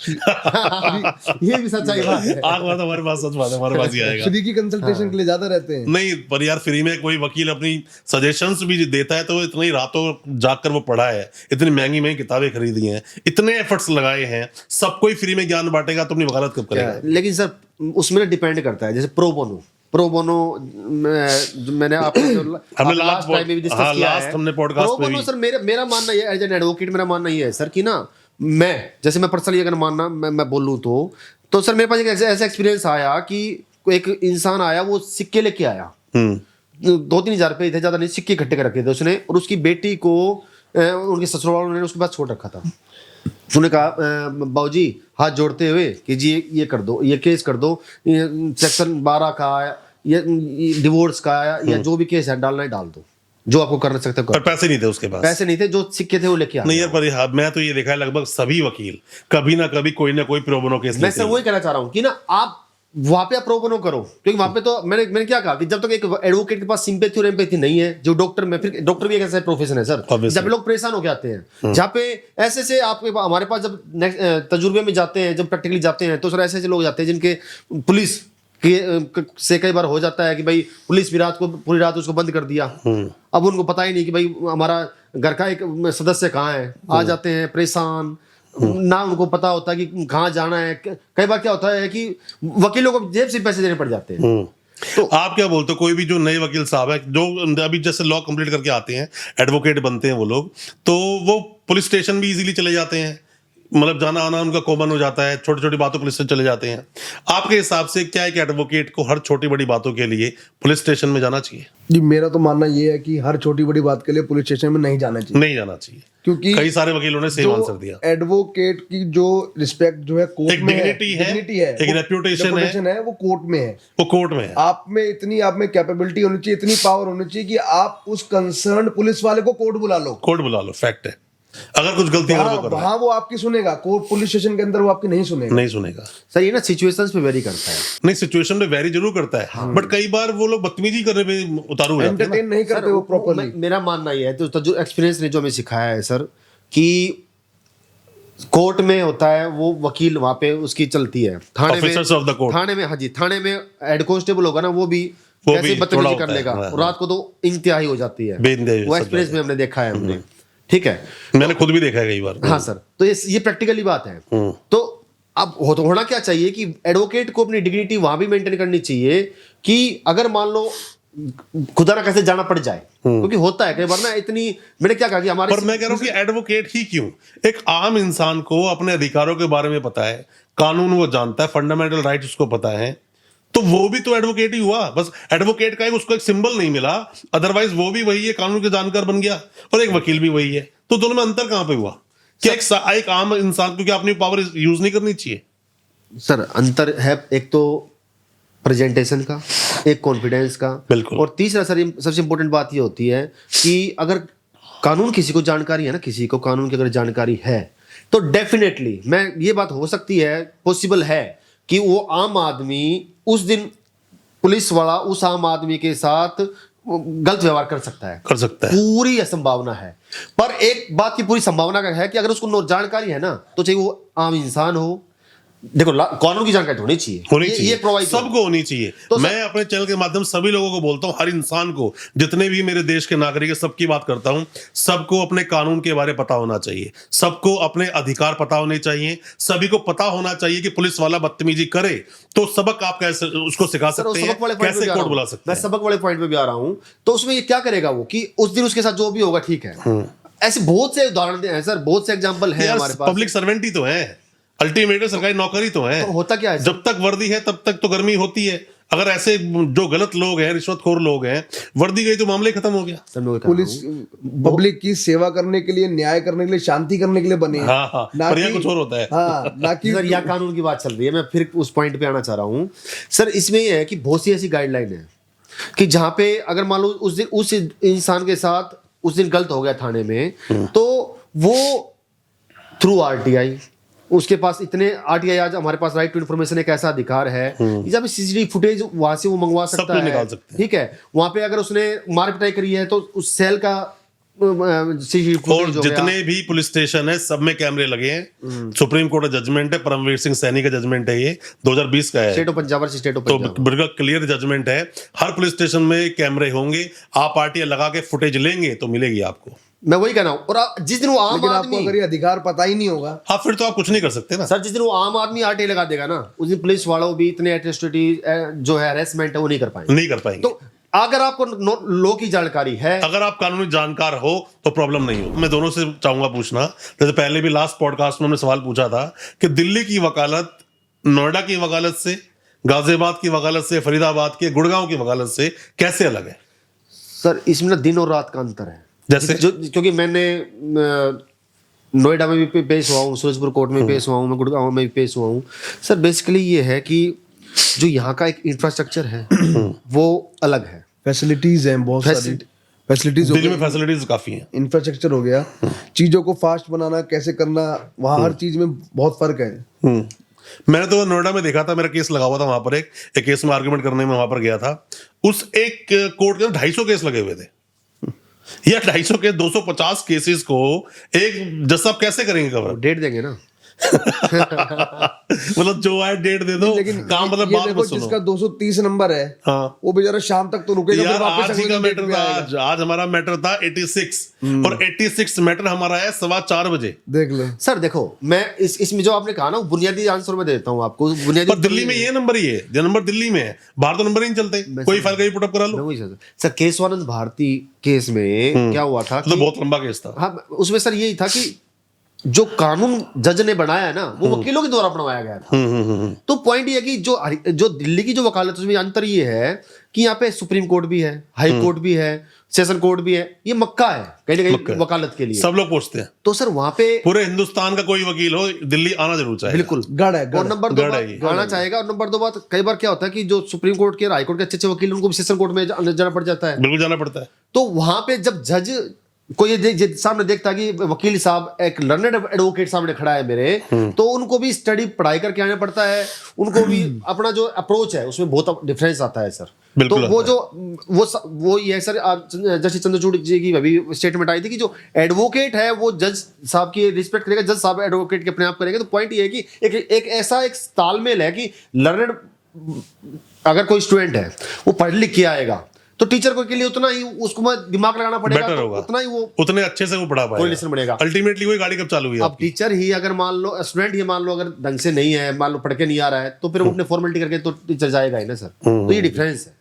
ये भी सच्चाई बात है। आंख मार तो हमारे पास, सच बात है, हमारे पास ही आएगा। फ्री की कंसल्टेशन के लिए ज्यादा रहते हैं। नहीं पर यार फ्री में कोई वकील अपनी सजेशंस भी देता है तो इतनी रातों जाकर वो पढ़ा है, इतनी महंगी महंगी किताबें खरीदी हैं, इतने एफर्ट्स लगाए हैं, सब कोई फ्री में ज्ञान बांटेगा तो अपनी वकालत कब करेगा? लेकिन सर उसमें डिपेंड करता है, जैसे प्रो बोनो मैंने आपको हमने लास्ट टाइम भी डिस्कस किया है। हमने पॉडकास्ट प्रो में बोनो भी सर मेरा मानना ये एज एन एडवोकेट मेरा मानना ये है सर कि ना मैं पर्सनली अगर मानना मैं बोलूँ तो सर मेरे पास एक ऐसा एक्सपीरियंस आया कि एक इंसान आया, वो सिक्के लेके आया, 2-3 हज़ार रुपये थे, ज्यादा नहीं, सिक्के इकट्ठे कर रखे थे उसने, और उसकी बेटी को उनके ससुराल वालों ने उसके पास छोड़ रखा था। उसने कहा बाबूजी हाथ जोड़ते हुए कि जी ये कर दो, ये केस कर दो, सेक्शन 12 का या डिवोर्स का या जो भी केस है डालना है डाल दो, जो आपको करना सकते हो पर पैसे नहीं थे उसके पास। पैसे नहीं थे, जो सिक्के थे वो लेके आ नहीं यार, पर हाँ, मैं तो ये देखा है लगभग सभी वकील कभी ना कभी कोई ना कोई प्रो बोनो केस मैं लेते सर हैं। वही कहना चाह रहा हूँ कि ना आप वहां पे प्रो बोनो करो, क्योंकि वहां पे तो मैंने क्या कहा कि जब तक एक एडवोकेट के पास सिंपैथी और एम्पैथी नहीं है, जो डॉक्टर में, फिर डॉक्टर भी एक ऐसा प्रोफेशन है सर Obviously. जब लोग परेशान हो के आते हैं, जहाँ पे ऐसे आपके हमारे पास जब तजुर्बे में जाते हैं, जब प्रैक्टिकली जाते हैं, तो सर ऐसे लोग जाते हैं जिनके पुलिस से कई बार हो जाता है कि भाई पुलिस भी पूरी रात उसको बंद कर दिया, अब उनको पता ही नहीं कि भाई हमारा घर का एक सदस्य कहाँ है, आ जाते हैं परेशान, ना उनको पता होता है कि कहाँ जाना है। कई बार क्या होता है कि वकीलों को जेब से पैसे देने पड़ जाते हैं। तो आप क्या बोलते हो, कोई भी जो नए वकील साहब है जो अभी जैसे लॉ कंप्लीट करके आते हैं, एडवोकेट बनते हैं वो लोग, तो वो पुलिस स्टेशन भी इजीली चले जाते हैं, मतलब जाना आना उनका कॉमन हो जाता है, छोटी छोटी बातों पुलिस से चले जाते हैं। आपके हिसाब से क्या एक एडवोकेट को हर छोटी बड़ी बातों के लिए पुलिस स्टेशन में जाना चाहिए? जी मेरा तो मानना ये है कि हर छोटी बड़ी बात के लिए पुलिस स्टेशन में नहीं जाना चाहिए, नहीं जाना चाहिए, क्योंकि कई सारे वकीलों ने सेम आंसर दिया। एडवोकेट की जो रिस्पेक्ट जो है कोर्ट एक में dignity है, एक वो reputation है, वो कोर्ट में है। वो कोर्ट में है। आप में कैपेबिलिटी होनी चाहिए, इतनी पावर होनी चाहिए कि आप उस कंसर्न पुलिस वाले को कोर्ट बुला लो, कोर्ट बुला लो, फैक्ट है। अगर कुछ गलती अगर वो कर रहा है, वहां वो आपकी सुनेगा, कोर्ट पुलिस स्टेशन के अंदर वो आपकी नहीं सुनेगा। नहीं सुनेगा। सर ये ना सिचुएशंस पे वेरी करता है। नहीं, सिचुएशन में वेरी जरूर करता है, बट कई बार वो लोग बदतमीजी करने पे उतारू हो जाते हैं। एंटरटेन नहीं करते वो प्रॉपर्ली। मेरा मानना ये है, तो जो एक्सपीरियंस ने जो हमें सिखाया है सर, कि कोर्ट में होता है वो वकील, वहां पे उसकी चलती है, थाने में, Officers of the court. थाने में, हाँ जी, थाने में हेड कांस्टेबल होगा ना, वो भी वो कैसे भी थोड़ा बदतमीजी होता कर है, लेगा, हाँ, और रात को तो इंतहा ही हो जाती है, बेइंतहाई वो सब एक्सपीरियंस में हमने देखा है हमने, ठीक है। मैंने खुद भी देखा है कई बार। हाँ सर, तो ये प्रैक्टिकली बात है। तो अब होना क्या चाहिए कि एडवोकेट को अपनी डिग्निटी वहां भी मेंटेन करनी चाहिए, कि अगर मान लो खुदा ना कैसे जाना पड़ जाए, क्योंकि होता है कई बार ना, इतनी, मैंने क्या कहा कि हमारे, पर मैं कह रहा हूँ कि एडवोकेट ही क्यों, एक आम इंसान को अपने अधिकारों के बारे में पता है, कानून वो जानता है, फंडामेंटल राइट उसको पता है, तो वो भी तो एडवोकेट ही हुआ। बस एडवोकेट का उसको एक सिंबल नहीं मिला, अदरवाइज वो भी वही है, कानून के जानकार बन गया, और एक वकील भी वही है। तो दोनों में अंतर कहां पे हुआ? क्या एक आम इंसान, क्योंकि अपनी पावर यूज नहीं करनी चाहिए? सर अंतर है, एक तो प्रेजेंटेशन का, एक कॉन्फिडेंस का, बिल्कुल। और तीसरा सर सबसे इंपॉर्टेंट बात ये होती है कि अगर कानून किसी को जानकारी है ना, किसी को कानून की अगर जानकारी है, तो डेफिनेटली मैं ये बात हो सकती है, पॉसिबल है कि वो आम आदमी उस दिन पुलिस वाला उस आम आदमी के साथ गलत व्यवहार कर सकता है, पूरी संभावना है। पर एक बात की पूरी संभावना का है कि अगर उसको जानकारी है ना, तो चाहे वो आम इंसान हो, देखो कानून की जानकारी होनी चाहिए, ये प्रोवाइड सबको होनी चाहिए। तो मैं अपने चैनल के माध्यम से सभी लोगों को बोलता हूं, हर इंसान को, जितने भी मेरे देश के नागरिक है, सबकी बात करता हूं, सबको अपने कानून के बारे में पता होना चाहिए, सबको अपने अधिकार पता होने चाहिए, सभी को पता होना चाहिए कि पुलिस वाला बदतमीजी करे तो सबक आप कैसे उसको सिखा सकते हैं, कैसे कोर्ट बुला सकते हैं। मैं सबक वाले पॉइंट पे भी आ रहा हूं। तो उसमें ये क्या करेगा वो, कि उस दिन उसके साथ जो भी होगा ठीक है। ऐसे बहुत से उदाहरण हैं सर, बहुत से एग्जांपल हैं हमारे पास। पब्लिक सर्वेंट ही तो है, अल्टीमेटली सरकारी नौकरी तो है। तो होता क्या है, जब तक वर्दी है तब तक तो गर्मी होती है। अगर ऐसे जो गलत लोग हैं, रिश्वतखोर लोग हैं, वर्दी गई तो मामले खत्म हो गया। पुलिस पब्लिक की सेवा करने के लिए, न्याय करने के लिए, शांति करने के लिए बने। हाँ, पर यहाँ कुछ और होता है। हाँ, ना कि सर यहाँ कानून की बात चल रही है, मैं फिर उस पॉइंट पे आना चाह रहा हूँ सर। इसमें ये है कि बहुत सी ऐसी गाइडलाइन है कि जहां पे अगर मान लो उस इंसान के साथ उस दिन गलत हो गया थाने में, तो वो थ्रू आरटीआई, उसके पास इतने आरटीआई, आज हमारे पास राइट टू इन्फॉर्मेशन एक ऐसा अधिकार है कि जब सीसीटीवी फुटेज वहां से वो मंगवा सकता है, निकाल सकते हैं। ठीक है। वहां पे अगर उसने मार पिटाई करी है तो उस सेल का और जितने भी पुलिस स्टेशन है सब में कैमरे लगे हैं। सुप्रीम कोर्ट का जजमेंट है, परमवीर सिंह सैनी का जजमेंट है, ये 2020 का है, state of Punjab versus state of तो पंजाब। बिल्कुल क्लियर जजमेंट है। हर पुलिस स्टेशन में कैमरे होंगे, आप आरटीआई लगा के फुटेज लेंगे तो मिलेगी आपको। मैं वही कह रहा हूँ। और जिस दिन वो आम लेकिन आपको आदमी, अगर ये अधिकार पता ही नहीं होगा, हाँ फिर तो आप कुछ नहीं कर सकते ना सर, जिस दिन वो आम आदमी आरटीआई लगा देगा ना, उस दिन पुलिस वालों भी इतने एट्रोसिटी जो है हरेसमेंट है वो नहीं कर पाएंगे। नहीं कर पाएंगे। तो अगर आपको लॉ की जानकारी है, अगर आप कानूनी जानकार हो तो प्रॉब्लम नहीं हो। मैं दोनों से चाहूंगा पूछना, जैसे पहले भी लास्ट पॉडकास्ट में हमने सवाल पूछा था कि दिल्ली की वकालत नोएडा की वकालत से, गाजियाबाद की वकालत से, फरीदाबाद की, गुड़गांव की वकालत से कैसे अलग है? सर इसमें ना दिन और रात का अंतर है। जैसे क्योंकि मैंने नोएडा में भी पेश हुआ हूँ, सूरजपुर कोर्ट में पेश हुआ हूँ, मैं गुड़गांव में भी पेश हुआ हूँ। सर बेसिकली ये है कि जो यहाँ का एक इंफ्रास्ट्रक्चर है वो अलग है, फैसिलिटीज हैं बहुत सारी, फैसिलिटीज दिल्ली में फैसिलिटीज काफी हैं, इंफ्रास्ट्रक्चर हो गया, चीजों को फास्ट बनाना, कैसे करना, वहाँ हर चीज में बहुत फर्क है। मैंने तो नोएडा में देखा था, मेरा केस लगा हुआ था वहां पर, एक केस में आर्गुमेंट करने में वहां पर गया था। उस एक कोर्ट के 250 केस लगे हुए थे, या 250 के 250 केसेस को एक जज साहब कैसे करेंगे कवर? डेट देंगे ना। मतलब जो आए डेट दे दो, लेकिन काम मतलब ये बात देखो मत सुनो। जिसका 230 नंबर है, हाँ वो बेचारा शाम तक तो रुकेगा, यार फिर वापस आज ही अगले का दिन मैटर डेट पे आएगा। आज हमारा मैटर था 86 और 86 मैटर हमारा है 4:15 बजे। देख लो सर देखो, मैं इसमें जो आपने कहा ना, बुनियादी आंसर मैं देता हूँ आपको। बुनियादी पर दिल्ली में ये नंबर ही है, जो नंबर दिल्ली में है, बाहर तो नंबर ही नहीं चलते। कोई फाइल कहीं पुटअप करा मैं लो। वही सर केशवानंद भारती केस में क्या हुआ था तो बहुत लंबा केस था। हाँ, उसमें सर यही था कि जो कानून जज ने बनाया है ना, वो वकीलों के द्वारा बनवाया गया था। तो पॉइंट ये है कि जो दिल्ली की जो वकालत है, उसमें अंतर ये है कि यहाँ पे सुप्रीम कोर्ट भी है, हाई कोर्ट भी है, सेशन कोर्ट भी है, ये मक्का है कहीं ना कहीं वकालत के लिए। सब लोग पूछते हैं, तो सर वहां पे पूरे हिंदुस्तान का कोई वकील हो दिल्ली आना जरूर चाहिए। बिल्कुल गढ़ है, और नंबर दो गढ़ बात है ये। आना चाहेगा। और नंबर दो बात, कई बार क्या होता है कि जो सुप्रीम कोर्ट के और हाई कोर्ट के अच्छे अच्छे वकील, उनको भी सेशन कोर्ट में जाना पड़ जाता है। बिल्कुल जाना पड़ता है। तो वहां पे जब जज को ये सामने देखता कि वकील साहब एक लर्नेड एडवोकेट सामने खड़ा है मेरे, तो उनको भी स्टडी पढ़ाई करके आना पड़ता है, उनको भी अपना जो अप्रोच है उसमें बहुत डिफरेंस आता है सर। तो वो ये सर, जस्टिस चंद्रचूड़ जी की अभी स्टेटमेंट आई थी कि जो एडवोकेट है वो जज साहब की रिस्पेक्ट करेगा, जज साहब एडवोकेट के अपने आप करेंगे। तो पॉइंट ये है कि एक ऐसा एक तालमेल है कि लर्नेड अगर कोई स्टूडेंट है वो पढ़ लिख के आएगा, तो टीचर को के लिए उतना ही उसको दिमाग लगाना पड़ेगा, बेटर तो होगा, उतना ही वो उतने अच्छे से वो पढ़ा पाएगा, कोरिलेशन बढ़ेगा। अल्टीमेटली वही गाड़ी कब चालू हुई अब टीचर ही अगर मान लो, स्टूडेंट ही मान लो अगर ढंग से नहीं है, मान लो पढ़ के नहीं आ रहा है, तो फिर वो अपने फॉर्मेलिटी करके तो टीचर जाएगा ही ना सर। तो ये डिफरेंस है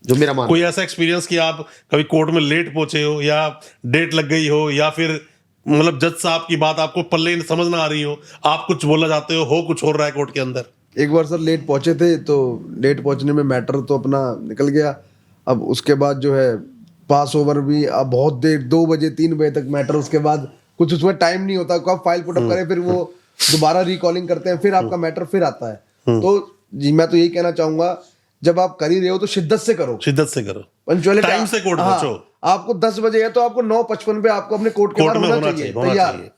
जो मेरा मानना। कोई ऐसा एक्सपीरियंस कि आप कभी कोर्ट में लेट पहुंचे हो, या डेट लग गई हो, या फिर मतलब जज साहब की बात आपको पल्ले समझ ना आ रही हो, आप कुछ बोला जाते हो कुछ हो रहा है कोर्ट के अंदर? एक बार सर लेट पहुंचे थे, तो लेट पहुंचने में मैटर तो अपना निकल गया। अब उसके बाद जो है पास ओवर भी, अब बहुत देर 2 बजे 3 बजे तक मैटर, उसके बाद कुछ उसमें टाइम नहीं होता, कब फाइल पुटअप करें, फिर वो दोबारा रिकॉलिंग करते हैं, फिर आपका मैटर फिर आता है। तो जी मैं तो यही कहना चाहूंगा, जब आप कर ही रहे हो तो शिद्दत से करो, शिद्दत से करो, पंचुअलिटी, टाइम से कोर्ट पहुंचो। आपको 10 बजे है तो आपको 9:55 पे आपको अपने कोर्ट के बाहर होना चाहिए तैयार।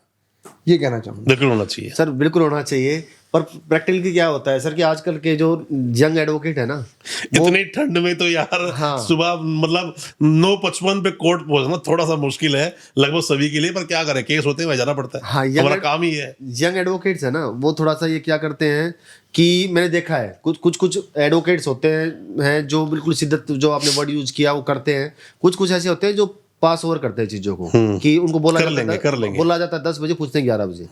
ये कहना चाहूंगा। बिल्कुल होना चाहिए सर, बिल्कुल होना चाहिए। पर प्रैक्टिकली क्या होता है सर कि आजकल के जो यंग एडवोकेट है ना, इतनी ठंड में तो यार सुबह मतलब 9:55 पे कोर्ट पहुंचना थोड़ा सा मुश्किल है लगभग सभी के लिए, पर क्या करें, केस होते हैं वह जाना पड़ता है। हाँ, हमारा काम ही है। यंग एडवोकेट्स है ना, वो थोड़ा सा ये क्या करते हैं कि मैंने देखा है कुछ एडवोकेट्स होते हैं जो बिल्कुल शिद्दत, जो आपने वर्ड यूज किया वो करते हैं। कुछ ऐसे होते हैं जो पास ओवर करते हैं चीजों को, कि उनको बोला जाता है 10 बजे, पूछते हैं 11 बजे।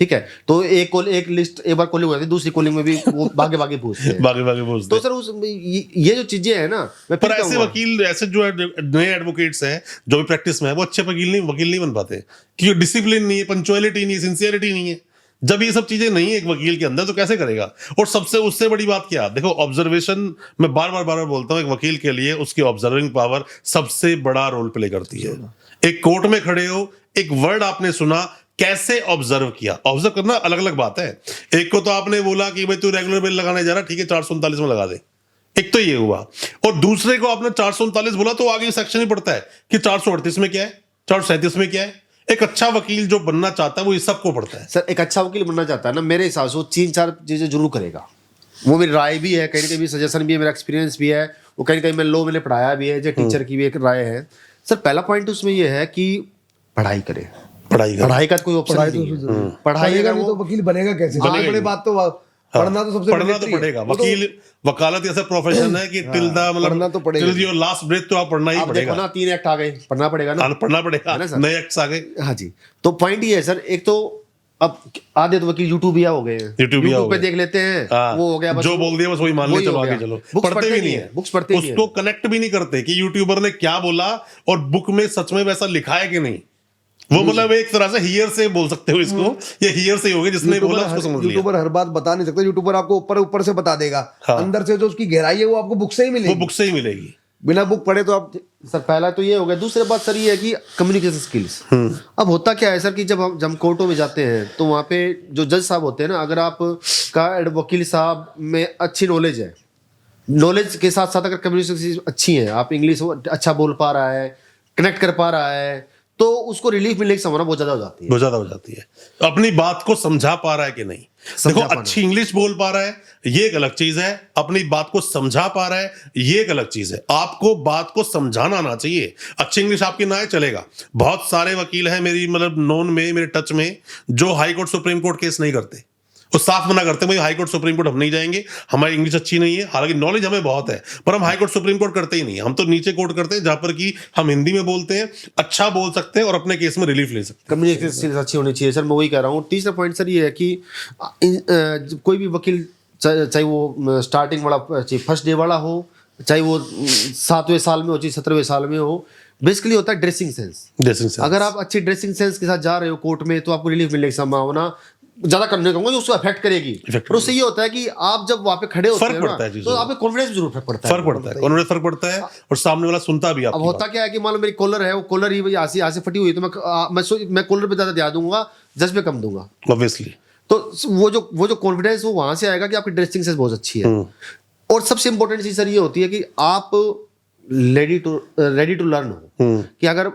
ठीक है, तो एक लिस्ट एक बार कॉलिंग हो जाती है, दूसरी कॉलिंग में भी वो भागे पूछते हैं। भागे पूछते तो सर ये जो चीजें हैं ना, मैं पर ऐसे वकील, ऐसे जो नए एडवोकेट्स हैं जो भी प्रैक्टिस में है, वो अच्छे वकील नहीं बन पाते, क्योंकि डिसिप्लिन नहीं है, पंक्चुअलिटी नहीं है, सिंसियरिटी नहीं है। जब ये सब चीजें नहीं है एक वकील के अंदर, तो कैसे करेगा? और उससे बड़ी बात क्या, देखो ऑब्जर्वेशन, मैं बार बार बोलता हूँ, एक वकील के लिए उसकी ऑब्जर्विंग पावर सबसे बड़ा रोल प्ले करती है। एक कोर्ट में खड़े हो, एक वर्ड आपने सुना, कैसे ऑब्जर्व किया। ऑब्जर्व करना अलग अलग बात है। एक को तो आपने बोला कि भाई तू रेगुलर बिल लगाने जा रहा, ठीक है 439 में लगा दे, एक तो ये हुआ, और दूसरे को आपने 439 बोला तो आगे सेक्शन ही पड़ता है कि 438 में क्या है, 437 में क्या है। एक अच्छा वकील जो बनना चाहता है वो इस सबको पढ़ता है। सर एक अच्छा वकील बनना चाहता है ना, मेरे हिसाब से वो 3-4 चीजें जरूर करेगा। वो मेरी राय भी है, कहीं ना कहीं सजेशन भी है, मेरा एक्सपीरियंस भी है, वो कहीं ना कहीं मैं लॉ मैंने पढ़ाया भी है, जो टीचर की भी एक राय है। सर पहला पॉइंट उसमें ये है कि पढ़ाई करे। पढ़ाई का कोई ऑप्शन नहीं है। पढ़ाई पढ़ेगा अगर नहीं तो वो वकील बनेगा कैसे? बनेगा सबसे बड़ी नहीं। बात तो पढ़ना तो सबसे पढ़ना तो mandatory है। पड़ेगा। वो तो- वकील वकालत ऐसा प्रोफेशन है कि टिल द पढ़ना तो पड़ेगा। टिल योर लास्ट ब्रेथ तो आप पढ़ना ही आप देखो पड़ेगा। ना 3 एक्ट आ गए, पढ़ना पड़ेगा ना। पढ़ना पड़ेगा, है ना सर? नए एक्ट्स आ गए। हाँ जी, तो पॉइंट ये है सर, एक तो अब आधे तो वकील यूट्यूबिया हो गए हैं, यूट्यूबिया हो पे गए। देख लेते हैं, हाँ, वो हो गया बस, जो बोल दिया बस वही मान ले, चलो हो आगे गया। चलो। बुक्स पढ़ते भी नहीं है, बुक्स पढ़ते नहीं उसको है। कनेक्ट भी नहीं करते कि यूट्यूबर ने क्या बोला और बुक में सच में वैसा लिखा है कि नहीं। वो मतलब एक तरह से हियर से बोल सकते हो इसको, ये हियर से ही हो गया, जिसने बोला उसको समझ लिया। यूट्यूबर हर बात बता नहीं सकता। यूट्यूबर आपको ऊपर ऊपर से बता देगा, हाँ। अंदर से जो उसकी गहराई है वो आपको बुक से ही वो मिलेगी। बुक से ही मिलेगी। बिना बुक पढ़े तो आप सर पहला तो ये हो गया। दूसरी बात सर ये है कि कम्युनिकेशन स्किल्स। अब होता क्या है सर कि जब हम कोर्टों में जाते हैं तो वहाँ पे जो जज साहब होते हैं ना, अगर आप का वकील साहब में अच्छी नॉलेज है, नॉलेज के साथ साथ अगर कम्युनिकेशन अच्छी है, आप इंग्लिश अच्छा बोल पा रहा है, कनेक्ट कर पा रहा है, तो उसको रिलीफ मिलने की संभावना बहुत ज्यादा हो जाती है। बहुत ज्यादा हो जाती है। अपनी बात को समझा पा रहा है कि नहीं। देखो पाना। अच्छी इंग्लिश बोल पा रहा है ये एक अलग चीज है, अपनी बात को समझा पा रहा है ये एक अलग चीज है। आपको बात को समझाना आना चाहिए। अच्छी इंग्लिश आपकी ना है चलेगा। बहुत सारे वकील हैं मेरी मतलब नोन में, मेरे टच में, जो high court supreme court case नहीं करते। वो साफ मना करते हैं भाई हाई कोर्ट सुप्रीम कोर्ट हम नहीं जाएंगे, हमारी इंग्लिश अच्छी नहीं है। हालांकि नॉलेज हमें बहुत है, पर हम हाई कोर्ट सुप्रीम कोर्ट करते ही नहीं। हम तो नीचे कोर्ट करते हैं जहां पर कि हम हिंदी में बोलते हैं, अच्छा बोल सकते हैं और अपने केस में रिलीफ ले सकते हैं। कम्युनिकेशन स्किल्स अच्छी होनी चाहिए सर, मैं वही कह रहा हूँ। तीसरा पॉइंट सर ये है कि कोई भी वकील चाहे वो स्टार्टिंग वाला फर्स्ट डे वाला हो, चाहे वो 7वें साल में हो, चाहे 17वें साल में हो, बेसिकली होता है ड्रेसिंग सेंस। Dressing sense. अगर आप अच्छी ड्रेसिंग सेंस के साथ जा रहे हो कोर्ट में तो आपको रिलीफ मिलने की संभावना ज्यादा करने कहूंगा, उसको अफेक्ट करेगी। पर उससे ये होता है कि आप जब वहां पे खड़े होते फर्क हैं पड़ता है ना, चीज़ों तो में। आपके कॉन्फिडेंस में जरूर फर्क पड़ता है। फर्क पड़ता है, कॉन्फिडेंस फर्क पड़ता है और सामने वाला सुनता भी अब आपकी होता क्या है कि मान लो मेरी कॉलर है, वो कॉलर ही यहाँ से फटी हुई है, तो मैं कॉलर पे ज्यादा ध्यान दूंगा, जज पे कम दूंगा। बात। ऑब्वियसली तो वो जो कॉन्फिडेंस वो वहां से आएगा कि आपकी ड्रेसिंग सेंस बहुत अच्छी है। और सबसे इंपॉर्टेंट चीज सर ये होती है कि आप रेडी टू लर्न हो। कि अगर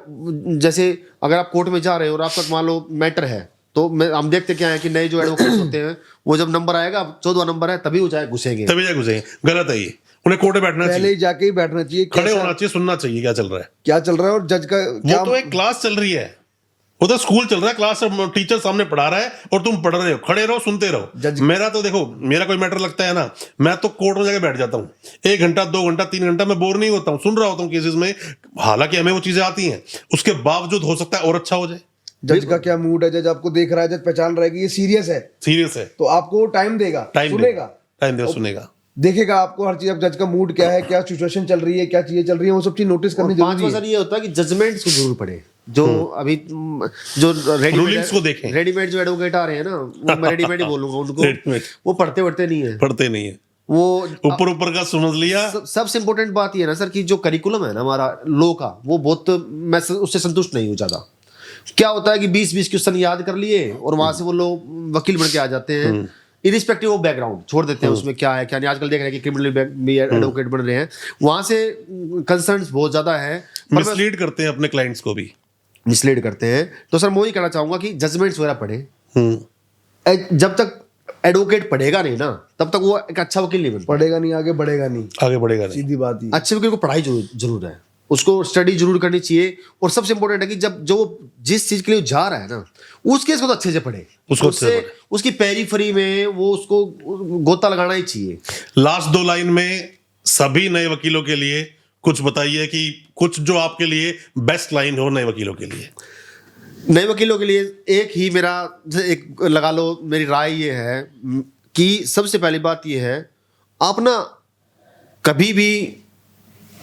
जैसे अगर आप कोर्ट में जा रहे हो और आप तक मान लो मैटर है, तो हम देखते क्या है कि नए जो एडवोकेट्स होते हैं वो जब नंबर आएगा 14वां नंबर है तभी वो चाहे घुसेंगे। तभी जाए घुसेंगे, गलत है ये। उन्हें कोर्ट में बैठना पहले चाहिए, ही जाके ही बैठना चाहिए, खड़े कैसा- होना चाहिए, सुनना चाहिए क्या चल रहा है। क्या चल रहा है और जज का क्या। वो तो एक क्लास चल रही है, वो तो स्कूल चल रहा है, क्लास टीचर सामने पढ़ा रहा है और तुम पढ़ रहे हो, खड़े रहो सुनते रहो। मेरा तो देखो, मेरा कोई मैटर लगता है ना, मैं तो कोर्ट में जाके बैठ जाता हूँ 1 घंटा 2 घंटा 3 घंटा, मैं बोर नहीं होता हूँ, सुन रहा होता हूँ केसेस में। हालांकि हमें वो चीजें आती हैं, उसके बावजूद हो सकता है और अच्छा हो जाए। जज का क्या मूड है, जज आपको देख रहा है, जज पहचान रहा है कि ये सीरियस है, सीरियस है, तो आपको टाइम देगा, टाइम सुनेगा, टाइम देगा, सुनेगा, देखेगा आपको हर चीज। अब जज का मूड क्या है, क्या सिचुएशन चल रही है, क्या चीजें चल रही है, वो सब चीज नोटिस करनी जरूरी पांचवा है। सर ये होता है कि जजमेंट्स को जरूर पढ़े। जो अभी जो Rulings को देखें। रेडीमेड जो एडवोकेट आ रहे हैं ना, वो मैं रेडीमेड ही बोलूंगा उनको, Readymade। वो पढ़ते नहीं है। पढ़ते नहीं है, वो ऊपर ऊपर का समझ लिया। सबसे इंपॉर्टेंट बात ये है ना सर कि जो करिकुलम है ना हमारा लॉ का, वो बहुत मैं उससे संतुष्ट नहीं हूँ ज्यादा। क्या होता है कि 20 क्वेश्चन याद कर लिए और वहां से वो लोग वकील बन के आ जाते हैं, इरिस्पेक्टिव ऑफ बैकग्राउंड छोड़ देते हैं उसमें क्या है क्या नहीं। आजकल देख रहे हैं कि क्रिमिनल भी एडवोकेट बन रहे हैं, वहां से कंसर्न्स बहुत ज्यादा है, मिसलीड करते हैं अपने क्लाइंट्स को भी, मिसलीड करते हैं। तो सर मैं वही कहना चाहूंगा कि जजमेंट्स वगैरह पढ़े। जब तक एडवोकेट पढ़ेगा नहीं ना, तब तक वो एक अच्छा वकील नहीं बनता। पढ़ेगा नहीं, आगे बढ़ेगा नहीं, आगे बढ़ेगा नहीं। सीधी बात ही। अच्छे वकील को पढ़ाई जरूर है, उसको स्टडी जरूर करनी चाहिए। और सबसे इंपॉर्टेंट है कि जब जो जिस चीज के लिए जा रहा है ना, उसके इसको तो अच्छे से पढ़े, उसको अच्छे से उससे उसकी पेरीफेरी में वो उसको गोता लगाना ही चाहिए। लास्ट 2 लाइन में सभी नए वकीलों के लिए कुछ बताइए कि कुछ जो आपके लिए बेस्ट लाइन हो नए वकीलों के लिए। नए वकीलों के लिए एक ही मेरा एक लगा लो, मेरी राय ये है कि सबसे पहली बात ये है, आप ना कभी भी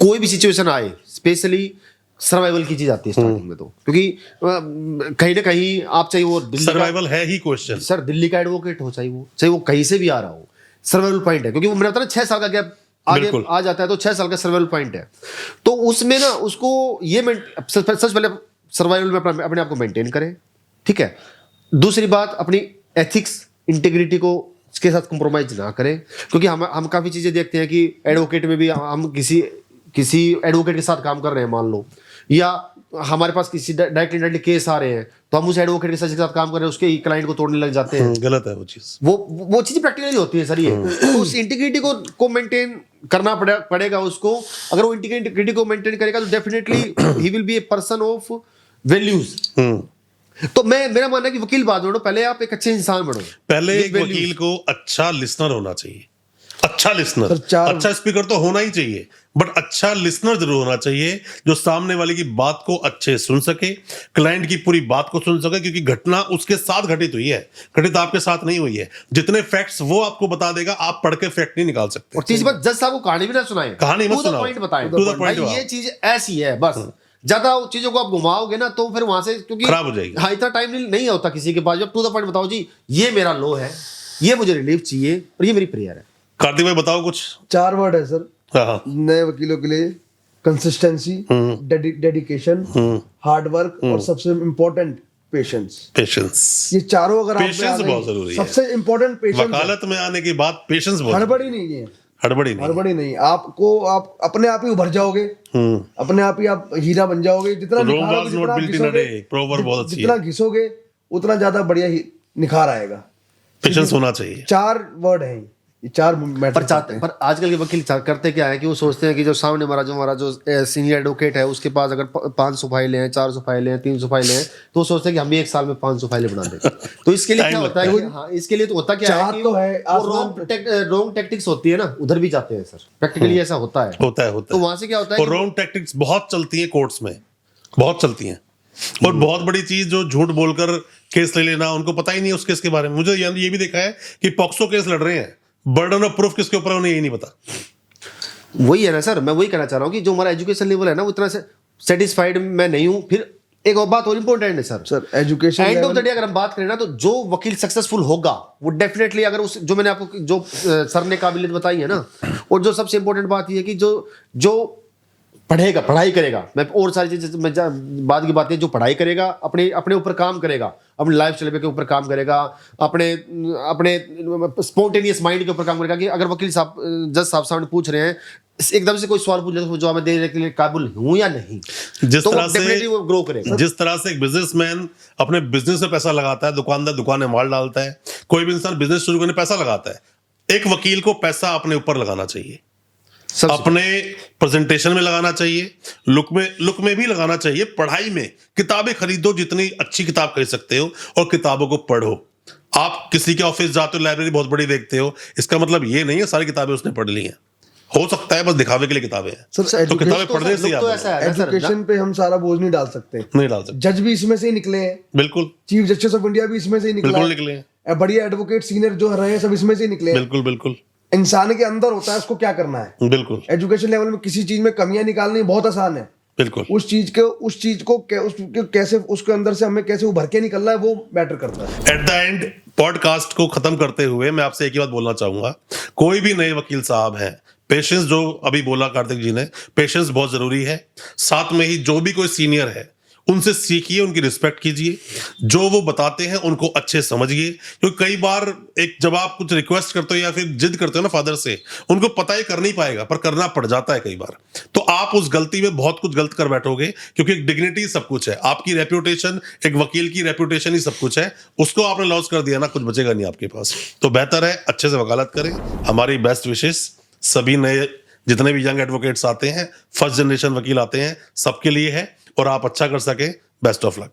कोई भी सिचुएशन आए, स्पेशली सर्वाइवल की चीज आती है स्टार्टिंग में, तो क्योंकि कहीं ना कहीं आप चाहे वो दिल्ली सर्वाइवल है ही क्वेश्चन। सर दिल्ली का एडवोकेट हो, चाहे वो कहीं से भी आ रहा हो, सर्वाइवल पॉइंट है। क्योंकि वो मैंने बताया 6 साल का गैप आगे बिल्कुल। आ जाता है, तो 6 साल का सर्वाइवल पॉइंट है। तो उसमें ना उसको ये सच पहले सर्वाइवल में अपने आप को मेंटेन करें, ठीक है। दूसरी बात, अपनी एथिक्स इंटीग्रिटी को के साथ कॉम्प्रोमाइज ना करें, क्योंकि हम काफ़ी चीज़ें देखते हैं कि एडवोकेट में भी हम किसी एडवोकेट के साथ काम कर रहे हैं मान लो, या हमारे पास किसी डायरेक्टली केस आ रहे हैं तो हम उस एडवोकेट के साथ काम कर रहे हैं उसके क्लाइंट को तोड़ने लग जाते हैं। गलत है वो चीज, वो चीज़ प्रैक्टिकली होती है सर। ये तो उस इंटीग्रिटी को मेंटेन करना पड़ेगा उसको। अगर वो इंटीग्रिटी को मेंटेन करेगा तो definitely he will be a person of values. तो मेरा मानना है कि वकील बाद में पहले आप एक अच्छे इंसान बनो। पहले एक वकील को अच्छा लिसनर होना चाहिए, अच्छा लिसनर, अच्छा स्पीकर तो होना ही चाहिए, बट अच्छा लिसनर जरूर होना चाहिए जो सामने वाले की बात को अच्छे सुन सके, क्लाइंट की पूरी बात को सुन सके, क्योंकि घटना उसके साथ घटित हुई है, घटित आपके साथ नहीं हुई है। जितने फैक्ट्स वो आपको बता देगा, आप पढ़ के फैक्ट नहीं निकाल सकते। और तीसरी बात, जज साहब को कहानी भी ना सुनाए, कहानी मत सुनाओ, पॉइंट बताएं, टू द पॉइंट। ये चीज ऐसी है, बस ज्यादा चीजों को आप घुमाओगे ना तो फिर वहां से, क्योंकि खराब हो जाएगी। हाँ, इतना टाइम नहीं होता किसी के पास। जब टू द पॉइंट बताओ जी, ये मेरा लो है, ये मुझे रिलीफ चाहिए और ये मेरी प्रेयर है। कार्तिक भाई बताओ कुछ। 4 वर्ड है सर हाँ, नए वकीलों के लिए: कंसिस्टेंसी, डेडिकेशन, हार्ड वर्क और सबसे इम्पोर्टेंट पेशेंस। पेशेंस, ये चारों अगर आप में आ पेशेंस गई, बहुत जरूरी है। सबसे इम्पोर्टेंट पेशेंस। वकालत में आने के बाद पेशेंस बहुत, हड़बड़ी नहीं है, हड़बड़ी नहीं, हड़बड़ी नहीं। आपको आप अपने आप ही उभर जाओगे, अपने आप ही आप हीरा बन जाओगे। जितना Rome निखारोगे, was not जितना built in a घिसोगे, day। proverb बहुत अच्छी जितना है। घिसोगे उतना ज्यादा बढ़िया निखार आएगा। पेशेंस होना चाहिए। 4 वर्ड हैं ये, 4 मैटर पर चाहते, पर आजकल के वकील करते क्या है कि वो सोचते हैं कि जो सामने हमारा जो सीनियर एडवोकेट है उसके पास अगर 500 फाइलें हैं, 400 फाइलें हैं, 300 फाइलें हैं, तो वो सोचते हैं कि हम भी एक साल में 500 फाइलें बना देंगे। तो इसके लिए क्या होता है कि हाँ, इसके लिए तो होता क्या है कि रॉन्ग टैक्टिक्स होती है ना, उधर भी जाते हैं सर। प्रैक्टिकली ऐसा होता है। तो वहां से क्या होता है, और रॉन्ग टैक्टिक्स बहुत चलती हैं कोर्ट्स में, बहुत चलती हैं। और बहुत बड़ी चीज जो झूठ बोलकर केस ले लेना, उनको पता ही नहीं है उस केस के बारे में। मुझे ये भी देखा है कि पॉक्सो केस लड़ रहे हैं, बर्डन ऑफ प्रूफ किसके ऊपर है उन्हें यही नहीं पता। वही है ना सर, मैं वही कहना चाह रहा हूँ कि जो हमारा एजुकेशन लेवल है ना, वो इतना से सेटिस्फाइड मैं नहीं हूँ। फिर एक और बात और इम्पोर्टेंट है sir, education end of the day अगर हम बात करें ना, तो जो वकील सक्सेसफुल होगा वो डेफिनेटली, अगर उस जो मैंने आपको जो सर ने काबिलियत बताई है ना, और जो सबसे इंपॉर्टेंट बात ये है कि जो पढ़ेगा, पढ़ाई करेगा, मैं और सारी चीजें बाद की बातें, जो पढ़ाई करेगा, अपने ऊपर काम करेगा, अपने लाइफ स्टाइल के ऊपर काम करेगा, अपने स्पॉन्टेनियस माइंड के ऊपर काम करेगा। कि अगर वकील साहब, जज साहब सामने पूछ रहे हैं, एकदम से कोई सवाल पूछ ले तो जवाब मैं देने के लिए काबिल हूं या नहीं, जिस तरह से वो ग्रो करेगा। जिस तरह से एक बिजनेसमैन अपने बिजनेस में पैसा लगाता है, दुकानदार दुकान में माल डालता है, कोई भी इंसान बिजनेस शुरू करने पैसा लगाता है, एक वकील को पैसा अपने ऊपर लगाना चाहिए, अपने प्रेजेंटेशन में लगाना चाहिए, लुक में भी लगाना चाहिए, पढ़ाई में किताबें खरीदो, जितनी अच्छी किताब खरीद सकते हो, और किताबों को पढ़ो। आप किसी के ऑफिस जाते हो, लाइब्रेरी बहुत बड़ी देखते हो, इसका मतलब ये नहीं है सारी किताबें उसने पढ़ ली हैं। हो सकता है बस दिखावे के लिए किताबें हैं, तो किताबें पढ़ने से एजुकेशन पे हम सारा बोझ नहीं डाल सकते। जज भी इसमें से ही निकले हैं, बिल्कुल। चीफ जस्टिस ऑफ इंडिया भी इसमें से ही निकले हैं, बढ़िया एडवोकेट सीनियर जो रहे हैं सब इसमें से ही निकले हैं। बिल्कुल। इंसान के अंदर होता है, उसको क्या करना है। बिल्कुल। एजुकेशन लेवल में किसी चीज में कमियां निकालनी बहुत आसान है। बिल्कुल। उस चीज को कैसे उसके अंदर से हमें कैसे उभर के निकलना है, वो मैटर करता है। एट द एंड पॉडकास्ट को खत्म करते हुए मैं आपसे एक ही बात बोलना चाहूंगा, कोई भी नए वकील साहब हैं, पेशेंस, जो अभी बोला कार्तिक जी ने, पेशेंस बहुत जरूरी है। साथ में ही जो भी कोई सीनियर है उनसे सीखिए, उनकी रिस्पेक्ट कीजिए, जो वो बताते हैं उनको अच्छे समझिए। क्योंकि कई बार जब आप कुछ रिक्वेस्ट करते हो या फिर जिद करते हो ना फादर से, उनको पता ही कर नहीं पाएगा, पर करना पड़ जाता है कई बार, तो आप उस गलती में बहुत कुछ गलत कर बैठोगे। क्योंकि एक डिग्निटी सब कुछ है, आपकी रेप्यूटेशन, एक वकील की रेप्यूटेशन ही सब कुछ है, उसको आपने लॉस कर दिया ना, कुछ बचेगा नहीं आपके पास। तो बेहतर है अच्छे से वकालत करें। हमारी बेस्ट विशेष सभी नए जितने भी यंग एडवोकेट्स आते हैं, फर्स्ट जनरेशन वकील आते हैं, सबके लिए है, और आप अच्छा कर सके। Best of luck.